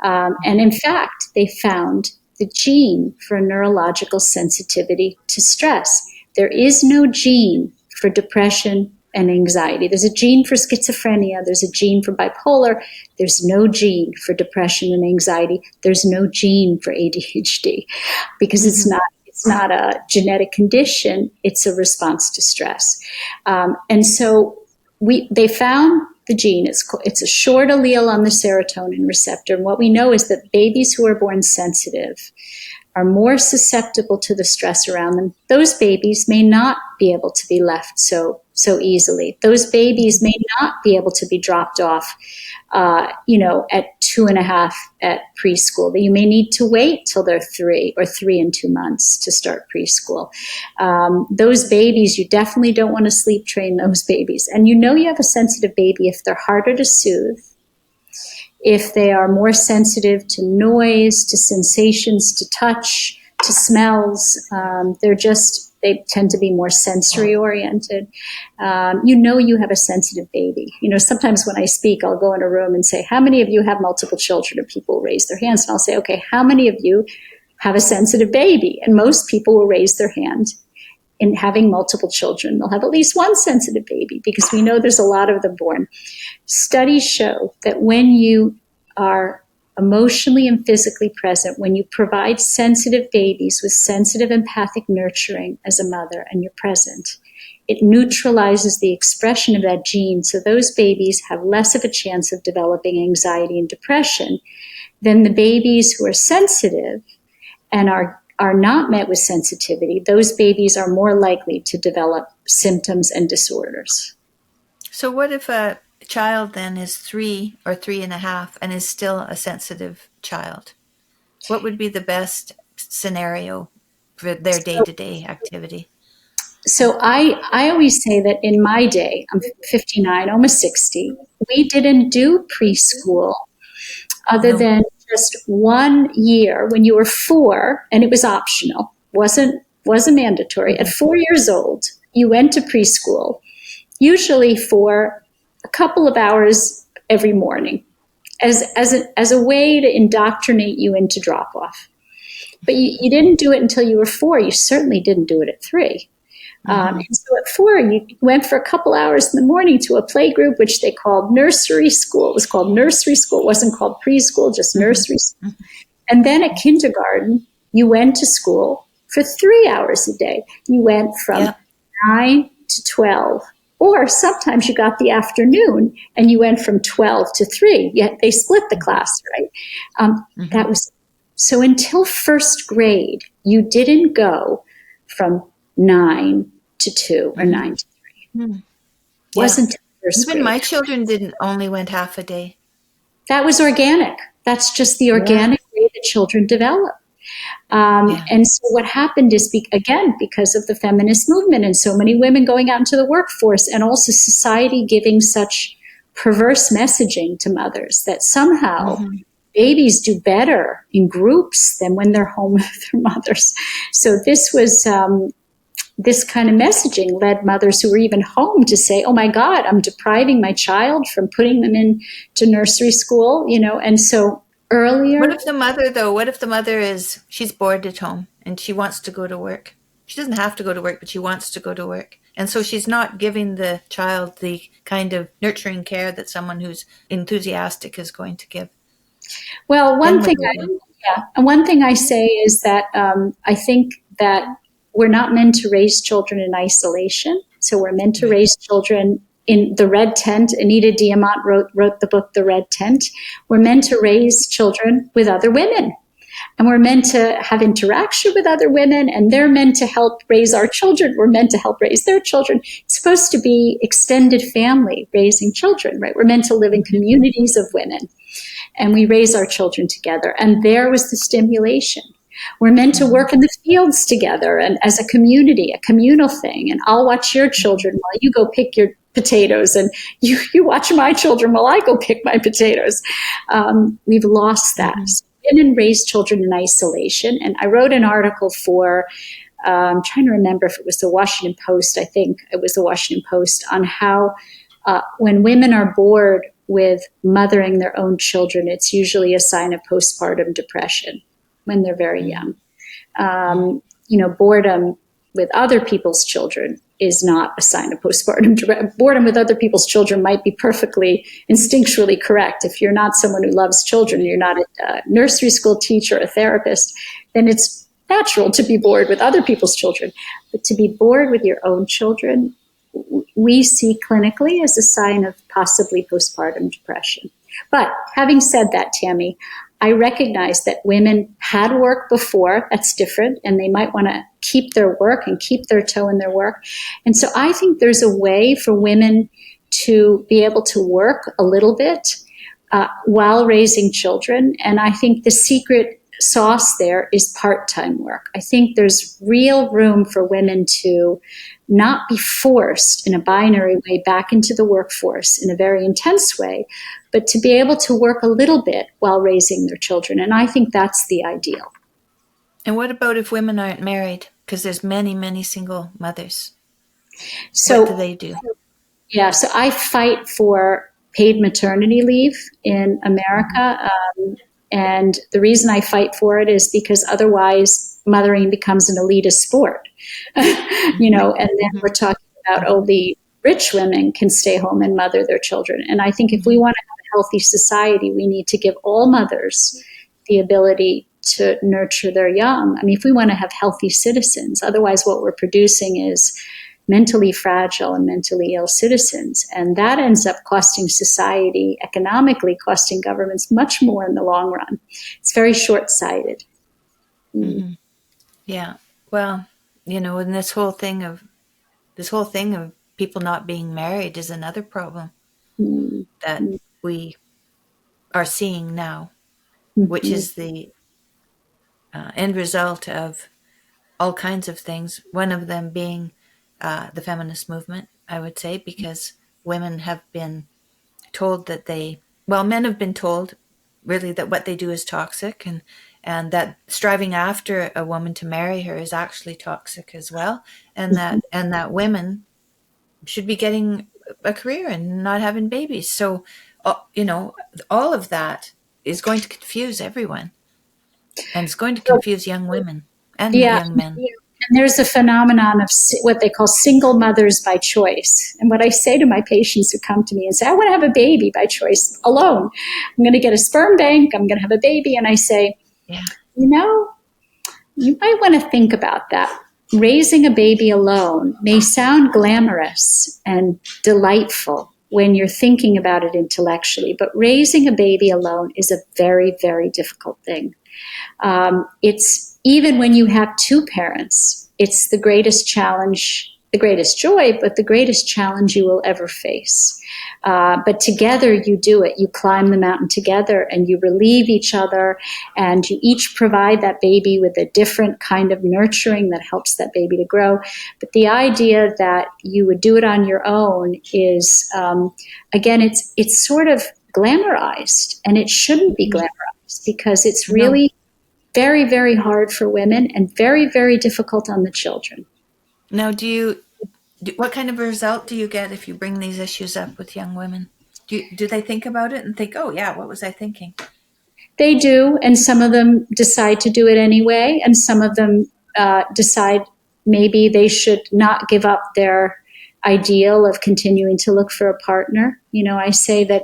And in fact, they found the gene for neurological sensitivity to stress. There is no gene for depression and anxiety. There's a gene for schizophrenia. There's a gene for bipolar. There's no gene for depression and anxiety. There's no gene for ADHD, because it's not a genetic condition. It's a response to stress. And so they found the gene. It's a short allele on the serotonin receptor. And what we know is that babies who are born sensitive are more susceptible to the stress around them. Those babies may not be able to be left so easily. Those babies may not be able to be dropped off, at 2.5 at preschool. You may need to wait till they're 3 or 3 and 2 months to start preschool. Those babies, you definitely don't want to sleep train those babies. And you have a sensitive baby if they're harder to soothe, if they are more sensitive to noise, to sensations, to touch, to smells. They're just They tend to be more sensory oriented. You have a sensitive baby. Sometimes when I speak, I'll go in a room and say, how many of you have multiple children? And people raise their hands. And I'll say, okay, how many of you have a sensitive baby? And most people will raise their hand. In having multiple children, they'll have at least one sensitive baby, because we know there's a lot of them born. Studies show that when you are emotionally and physically present, when you provide sensitive babies with sensitive empathic nurturing as a mother and you're present, it neutralizes the expression of that gene. So those babies have less of a chance of developing anxiety and depression than the babies who are sensitive and are not met with sensitivity. Those babies are more likely to develop symptoms and disorders. So what if a child then is 3 or 3.5 and is still a sensitive child? What would be the best scenario for their day-to-day activity? So I always say that in my day, I'm 59, almost 60, we didn't do preschool other than just 1 year when you were 4, and it was optional, wasn't mandatory. At 4 years old, you went to preschool, usually for a couple of hours every morning, as a way to indoctrinate you into drop off. But you didn't do it until you were 4. You certainly didn't do it at 3. And so at 4, you went for a couple hours in the morning to a play group, which they called nursery school. It was called nursery school. It wasn't called preschool, just nursery school. And then at kindergarten, you went to school for 3 hours a day. You went from 9 to 12. Or sometimes you got the afternoon and you went from 12 to 3. Yet they split the class, right? That was so until first grade, you didn't go from 9 to 2 or 9 to 3. Wasn't first grade. Even my children only went half a day. That was organic. That's just the organic way that children develop. And so what happened is, because of the feminist movement and so many women going out into the workforce, and also society giving such perverse messaging to mothers that somehow babies do better in groups than when they're home with their mothers. So this was this kind of messaging led mothers who were even home to say, oh my God, I'm depriving my child from putting them into nursery school, and so earlier. What if the mother she's bored at home and she wants to go to work? She doesn't have to go to work, but she wants to go to work. And so she's not giving the child the kind of nurturing care that someone who's enthusiastic is going to give. Well, one thing I say is that I think that we're not meant to raise children in isolation. So we're meant to raise children in the red tent. Anita Diamant wrote the book, The Red Tent. We're meant to raise children with other women. And we're meant to have interaction with other women, and they're meant to help raise our children. We're meant to help raise their children. It's supposed to be extended family raising children, right? We're meant to live in communities of women, and we raise our children together. And there was the stimulation. We're meant to work in the fields together and as a community, a communal thing. And I'll watch your children while you go pick your potatoes, and you watch my children while I go pick my potatoes. We've lost that. So women raise children in isolation. And I wrote an article for, I'm trying to remember if it was the Washington Post. I think it was the Washington Post, on how when women are bored with mothering their own children, it's usually a sign of postpartum depression when they're very young. Boredom with other people's children is not a sign of postpartum depression. Boredom with other people's children might be perfectly instinctually correct. If you're not someone who loves children, you're not a nursery school teacher, a therapist, then it's natural to be bored with other people's children. But to be bored with your own children, we see clinically as a sign of possibly postpartum depression. But having said that, Tammy, I recognize that women had work before. That's different, and they might want to keep their work and keep their toe in their work. And so I think there's a way for women to be able to work a little bit while raising children. And I think the secret sauce there is part-time work. I think there's real room for women to not be forced in a binary way back into the workforce in a very intense way, but to be able to work a little bit while raising their children. And I think that's the ideal. And what about if women aren't married? Because there's many, many single mothers. So, What do they do? yeah, so I fight for paid maternity leave in Mm-hmm. America. And the reason I fight for it is because otherwise mothering becomes an elitist sport. And then Mm-hmm. we're talking about only rich women can stay home and mother their children. And I think if we Mm-hmm. want to have a healthy society, we need to give all mothers the ability to nurture their young. I mean, if we want to have healthy citizens, otherwise what we're producing is mentally fragile and mentally ill citizens. And that ends up costing society, economically costing governments much more in the long run. It's very short-sighted. Mm-hmm. Yeah. Well, and this whole thing of people not being married is another problem that Mm-hmm. we are seeing now, which Mm-hmm. is the end result of all kinds of things. One of them being the feminist movement, I would say, because women have been told that men have been told really that what they do is toxic, and that striving after a woman to marry her is actually toxic as well, and that women should be getting a career and not having babies. So, all of that is going to confuse everyone, and it's going to confuse young women and Yeah. young men. And there's a phenomenon of what they call single mothers by choice. And what I say to my patients who come to me and say, I want to have a baby by choice alone. I'm going to get a sperm bank. I'm going to have a baby. And I say, Yeah. you know, you might want to think about that. Raising a baby alone may sound glamorous and delightful when you're thinking about it intellectually, but raising a baby alone is a very, very difficult thing. It's even when you have two parents, it's the greatest challenge, the greatest joy, but the greatest challenge you will ever face. But together you do it. You climb the mountain together and you relieve each other, and you each provide that baby with a different kind of nurturing that helps that baby to grow. But the idea that you would do it on your own is, again, it's sort of glamorized, and it shouldn't be glamorized because it's No. really very, very hard for women and very, very difficult on the children. Now, what kind of result do you get if you bring these issues up with young women? Do they think about it and think, oh, yeah, what was I thinking? They do, and some of them decide to do it anyway, and some of them decide maybe they should not give up their ideal of continuing to look for a partner. I say that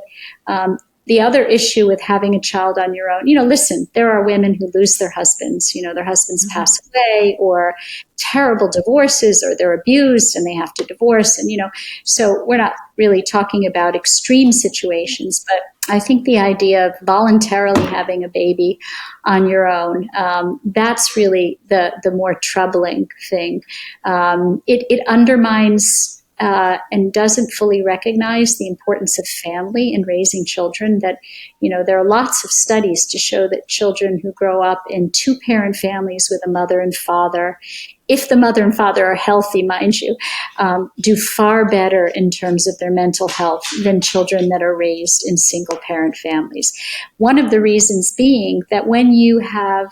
the other issue with having a child on your own, listen, there are women who lose their husbands, their husbands Mm-hmm. pass away, or terrible divorces, or they're abused and they have to divorce. And, so we're not really talking about extreme situations, but I think the idea of voluntarily having a baby on your own, that's really the more troubling thing. It undermines and doesn't fully recognize the importance of family in raising children. That, there are lots of studies to show that children who grow up in two-parent families with a mother and father, if the mother and father are healthy, mind you, do far better in terms of their mental health than children that are raised in single-parent families. One of the reasons being that when you have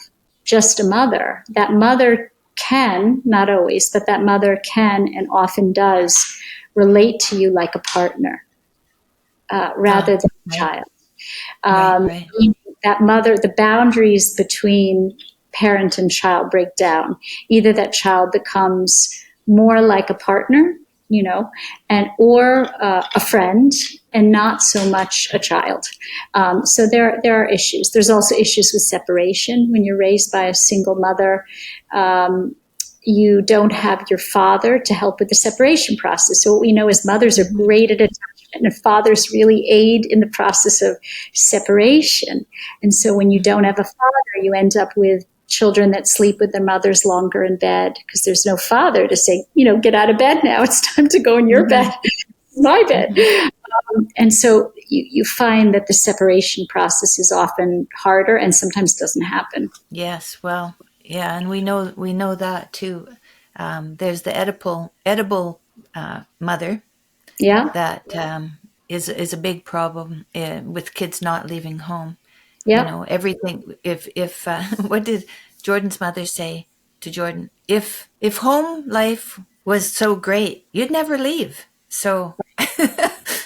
just a mother, that mother can, not always, but that mother can and often does relate to you like a partner rather than a Right, child. right, Um, right. that mother, the boundaries between parent and child break down. Either that child becomes more like a partner, or a friend, and not so much a child. So there are issues. There's also issues with separation. When you're raised by a single mother, you don't have your father to help with the separation process. So what we know is mothers are great at attachment, and fathers really aid in the process of separation. And so when you don't have a father, you end up with children that sleep with their mothers longer in bed because there's no father to say, get out of bed now. It's time to go in your Mm-hmm. bed, my bed. Mm-hmm. And so you find that the separation process is often harder and sometimes doesn't happen. Yes, well, yeah, and we know that too. There's the edible mother Yeah. that is a big problem with kids not leaving home. Yeah. Everything. If what did Jordan's mother say? to Jordan, if home life was so great, you'd never leave. So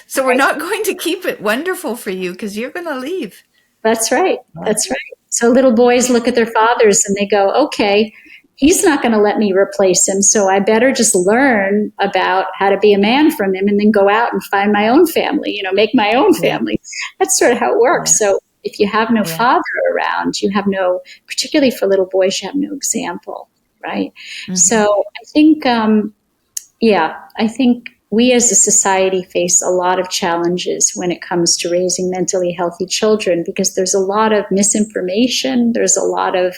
so we're not going to keep it wonderful for you because you're going to leave. That's right. That's right. So little boys look at their fathers and they go, okay, he's not going to let me replace him. So I better just learn about how to be a man from him and then go out and find my own family, make my own family. That's sort of how it works. So if you have no father around, you have no, particularly for little boys, you have no example, right? So I think, I think we as a society face a lot of challenges when it comes to raising mentally healthy children because there's a lot of misinformation. There's a lot of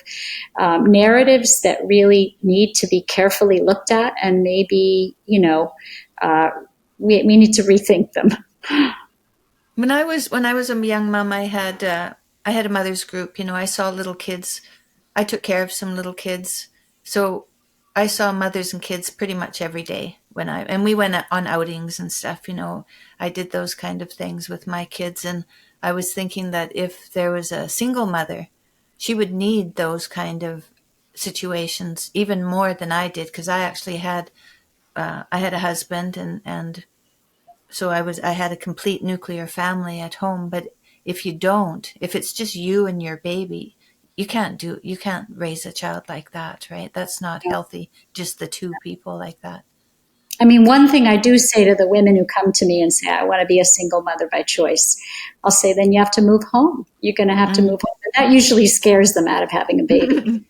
narratives that really need to be carefully looked at, and maybe, we need to rethink them. When I was a young mom, I had a mother's group. I saw little kids. I took care of some little kids, so I saw mothers and kids pretty much every day and we went on outings and stuff. I did those kind of things with my kids, and I was thinking that if there was a single mother, she would need those kind of situations even more than I did, because I actually had I had a husband, and so I had a complete nuclear family at home. But if it's just you and your baby, you can't raise a child like that, right? That's not healthy, just the two people like that. I mean, one thing I do say to the women who come to me and say, I want to be a single mother by choice, I'll say, then you have to move home. You're going to have to move home. And that usually scares them out of having a baby.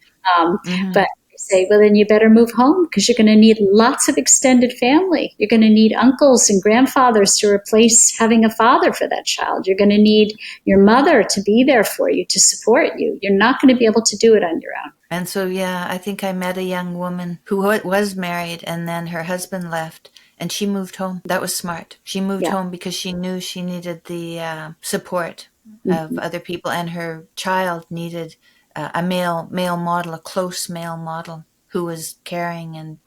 But say, well, then you better move home because you're going to need lots of extended family. You're going to need uncles and grandfathers to replace having a father for that child. You're going to need your mother to be there for you, to support you. You're not going to be able to do it on your own. And so, I think I met a young woman who was married, and then her husband left and she moved home. That was smart. She moved home because she knew she needed the support of other people, and her child needed a male model, a close male model who was caring and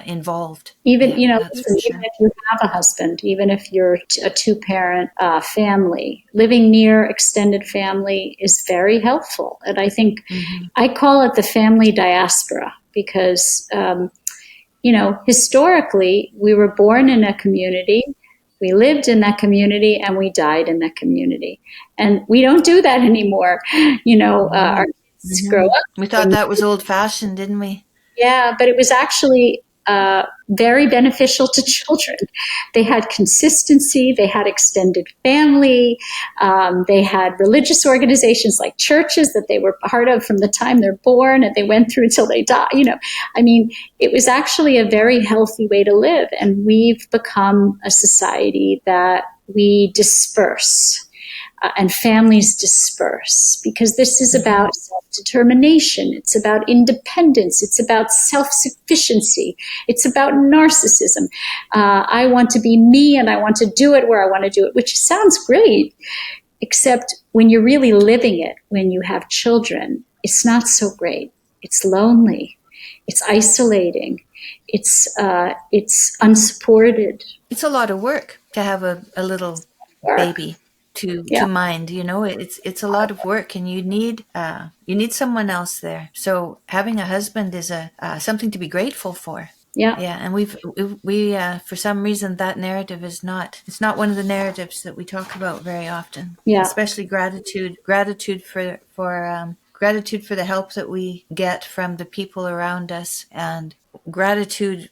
involved. Even, even if you have a husband, even if you're a two-parent family, living near extended family is very helpful. And I think I call it the family diaspora because, historically, we were born in a community, we lived in that community, and we died in that community. And we don't do that anymore. Our kids grow up. We thought that was old-fashioned, didn't we? Yeah, but it was actually very beneficial to children. They had consistency, they had extended family, they had religious organizations like churches that they were part of from the time they're born and they went through until they die. It was actually a very healthy way to live. And we've become a society that we disperse. And families disperse because this is about self-determination. It's about independence. It's about self-sufficiency. It's about narcissism. I want to be me and I want to do it where I want to do it, which sounds great, except when you're really living it, when you have children, it's not so great. It's lonely. It's isolating. It's unsupported. It's a lot of work to have a little baby to mind, it's a lot of work, and you need someone else there. So having a husband is something to be grateful for. And we for some reason that narrative it's not one of the narratives that we talk about very often. Especially gratitude for gratitude for the help that we get from the people around us, and gratitude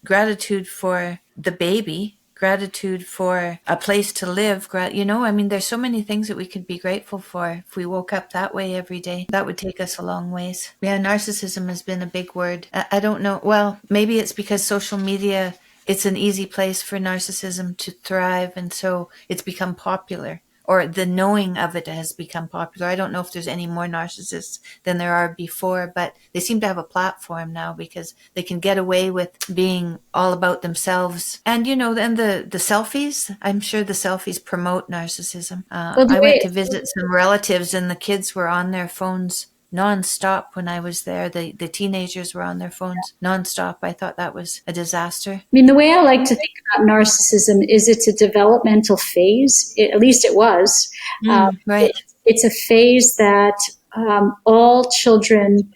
for the baby, gratitude for a place to live. There's so many things that we could be grateful for if we woke up that way every day. That would take us a long ways. Narcissism has been a big word. I don't know. Well, maybe it's because social media, it's an easy place for narcissism to thrive, and so it's become popular. Or the knowing of it has become popular. I don't know if there's any more narcissists than there are before, but they seem to have a platform now because they can get away with being all about themselves. And, then the selfies, I'm sure the selfies promote narcissism. I went to visit some relatives and the kids were on their phones nonstop when I was there. The teenagers were on their phones nonstop. I thought that was a disaster. The way I like to think about narcissism is it's a developmental phase. At least it was. Right. It's a phase that all children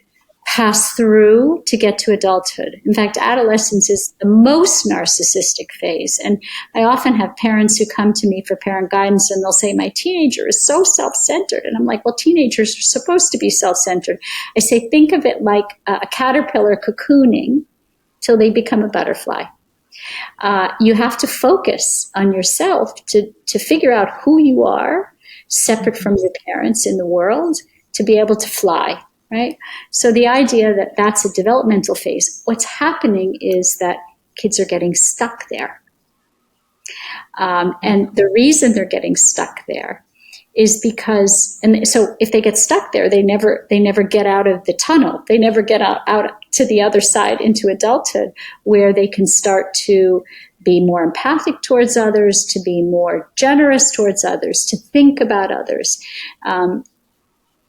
pass through to get to adulthood. In fact, adolescence is the most narcissistic phase. And I often have parents who come to me for parent guidance and they'll say, my teenager is so self-centered. And I'm like, well, teenagers are supposed to be self-centered. I say, think of it like a caterpillar cocooning till they become a butterfly. You have to focus on yourself to figure out who you are, separate from your parents in the world, to be able to fly. Right? So the idea that that's a developmental phase, what's happening is that kids are getting stuck there. And the reason they're getting stuck there is because, and so if they get stuck there, they never get out of the tunnel. They never get out to the other side into adulthood, where they can start to be more empathic towards others, to be more generous towards others, to think about others.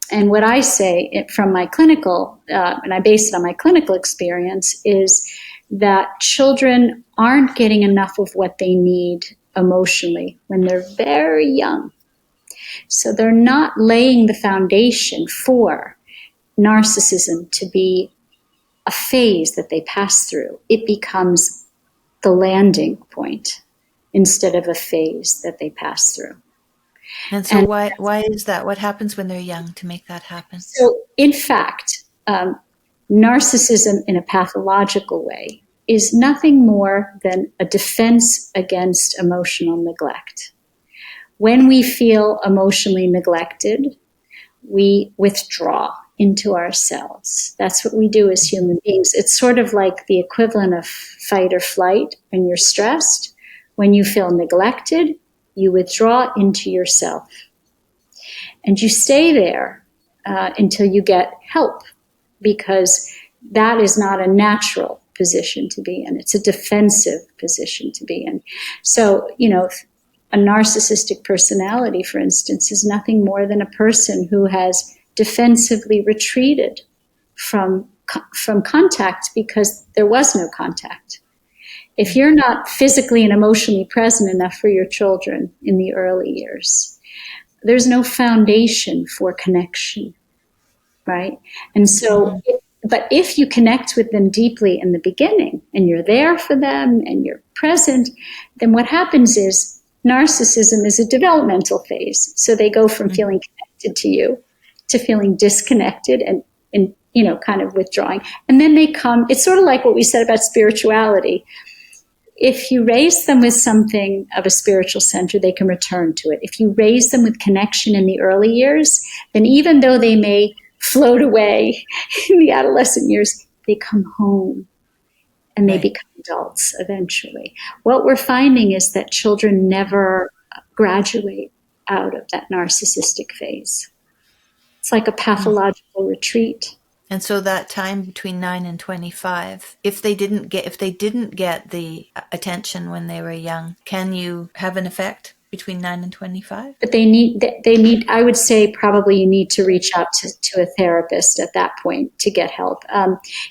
And what I say from my clinical, and I base it on my clinical experience, is that children aren't getting enough of what they need emotionally when they're very young. So they're not laying the foundation for narcissism to be a phase that they pass through. It becomes the landing point instead of a phase that they pass through. And so why is that? What happens when they're young to make that happen? So, in fact, narcissism in a pathological way is nothing more than a defense against emotional neglect. When we feel emotionally neglected, we withdraw into ourselves. That's what we do as human beings. It's sort of like the equivalent of fight or flight when you're stressed. When you feel neglected, you withdraw into yourself. And you stay there until you get help, because that is not a natural position to be in. It's a defensive position to be in. So, a narcissistic personality, for instance, is nothing more than a person who has defensively retreated from contact because there was no contact. If you're not physically and emotionally present enough for your children in the early years, there's no foundation for connection, right? And so, but if you connect with them deeply in the beginning and you're there for them and you're present, then what happens is narcissism is a developmental phase. So they go from feeling connected to you to feeling disconnected and kind of withdrawing. And then they come, it's sort of like what we said about spirituality. If you raise them with something of a spiritual center, they can return to it. If you raise them with connection in the early years, then even though they may float away in the adolescent years, they come home and they become adults eventually. What we're finding is that children never graduate out of that narcissistic phase. It's like a pathological retreat. And so that time between 9 and 25, if they didn't get the attention when they were young, can you have an effect between 9 and 25? But they need, I would say probably you need to reach out to a therapist at that point to get help.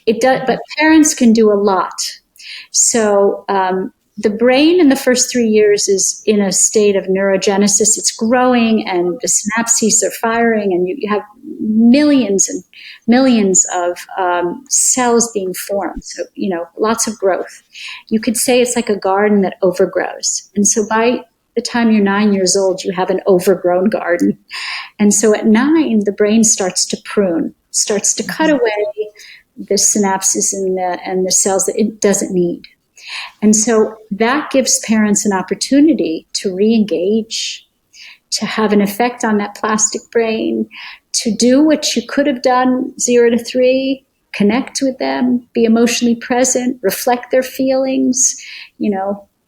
It does, but parents can do a lot. So the brain in the first 3 years is in a state of neurogenesis. It's growing and the synapses are firing, and you have millions and millions of cells being formed. So, lots of growth. You could say it's like a garden that overgrows. And so by the time you're 9 years old, you have an overgrown garden. And so at 9, the brain starts to prune, starts to cut away the synapses and the cells that it doesn't need. And so that gives parents an opportunity to re-engage, to have an effect on that plastic brain, to do what you could have done 0 to 3, connect with them, be emotionally present, reflect their feelings,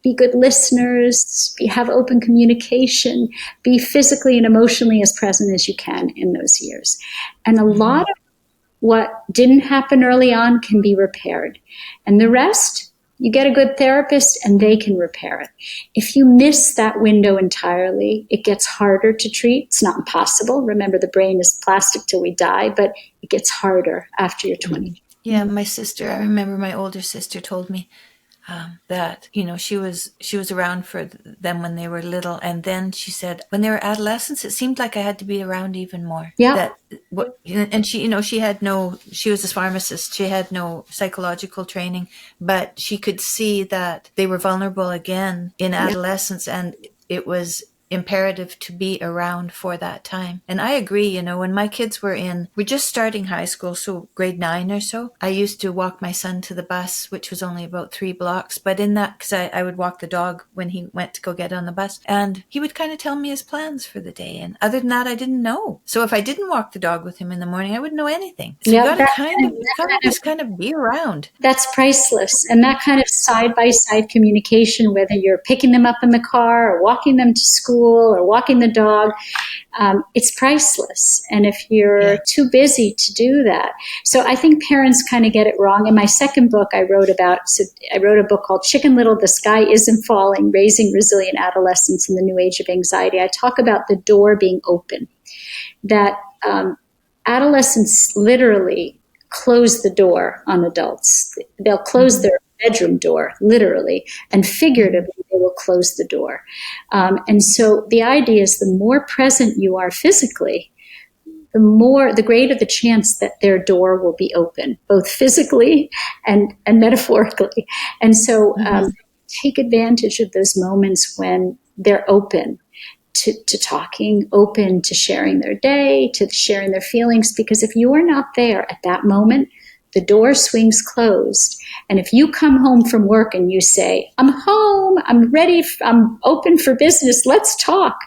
be good listeners, have open communication, be physically and emotionally as present as you can in those years. And a lot of what didn't happen early on can be repaired. And the rest, you get a good therapist and they can repair it. If you miss that window entirely, it gets harder to treat. It's not impossible. Remember, the brain is plastic till we die, but it gets harder after you're 20. Yeah, I remember my older sister told me, that, she was around for them when they were little. And then she said, when they were adolescents, it seemed like I had to be around even more. Yeah. And she, she was a pharmacist. She had no psychological training, but she could see that they were vulnerable again in adolescence. And it was imperative to be around for that time. And I agree, when my kids we're just starting high school, so grade 9 or so, I used to walk my son to the bus, which was only about 3 blocks. But in that, because I would walk the dog when he went to go get on the bus, and he would kind of tell me his plans for the day. And other than that, I didn't know. So if I didn't walk the dog with him in the morning, I wouldn't know anything. So you got to kind of be around. That's priceless. And that kind of side-by-side communication, whether you're picking them up in the car or walking them to school or walking the dog, it's priceless. And if you're too busy to do that, so I think parents kind of get it wrong. In my second book, I wrote a book called Chicken Little, The Sky Isn't Falling, Raising Resilient Adolescents in the New Age of Anxiety. I talk about the door being open, that adolescents literally close the door on adults. They'll close their bedroom door, literally, and figuratively, they will close the door. And so the idea is the more present you are physically, the greater the chance that their door will be open, both physically and metaphorically. And so take advantage of those moments when they're open to talking, open to sharing their day, to sharing their feelings, because if you are not there at that moment, the door swings closed. And if you come home from work and you say, I'm home, I'm ready, I'm open for business, let's talk,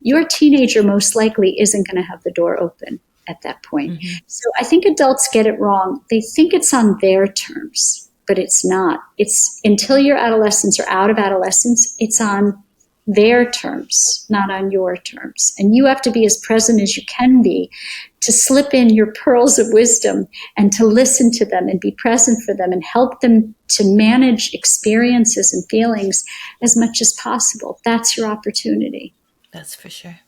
your teenager most likely isn't going to have the door open at that point. So I think adults get it wrong. They think it's on their terms, but it's not. It's until your adolescents are out of adolescence, it's on their terms, not on your terms. And you have to be as present as you can be to slip in your pearls of wisdom and to listen to them and be present for them and help them to manage experiences and feelings as much as possible. That's your opportunity. That's for sure.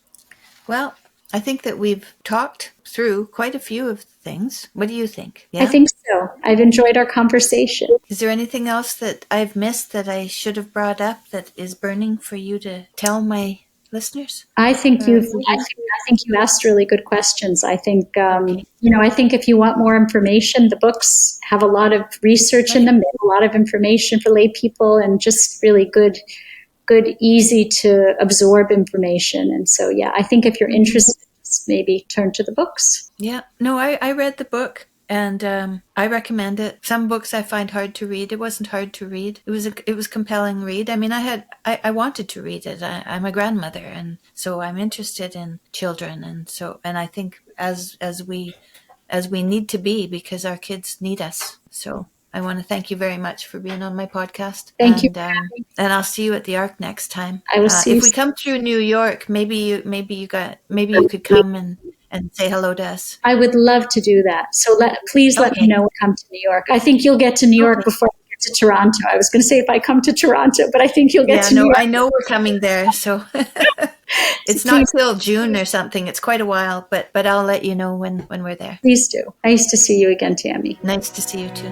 Well, I think that we've talked through quite a few of the things. What do you think? Yeah? I think so. I've enjoyed our conversation. Is there anything else that I've missed that I should have brought up that is burning for you to tell my listeners? I think you asked really good questions. I think I think if you want more information, the books have a lot of research in them. They have a lot of information for lay people and just really good, easy to absorb information. And so, I think if you're interested, maybe turn to the books. Yeah, no, I read the book and I recommend it. Some books I find hard to read. It wasn't hard to read. It was compelling read. I mean, I wanted to read it. I'm a grandmother, and so I'm interested in children, and I think as we need to be, because our kids need us. So I want to thank you very much for being on my podcast. Thank you. And I'll see you at the Ark next time. I will see you. If we come through New York, maybe you could come and say hello to us. I would love to do that. So please let me know when you come to New York. I think you'll get to New York before I get to Toronto. I was going to say if I come to Toronto, but I think you'll get to New York. I know we're coming there, so it's not till June or something. It's quite a while, but I'll let you know when we're there. Please do. Nice to see you again, Tammy. Nice to see you too.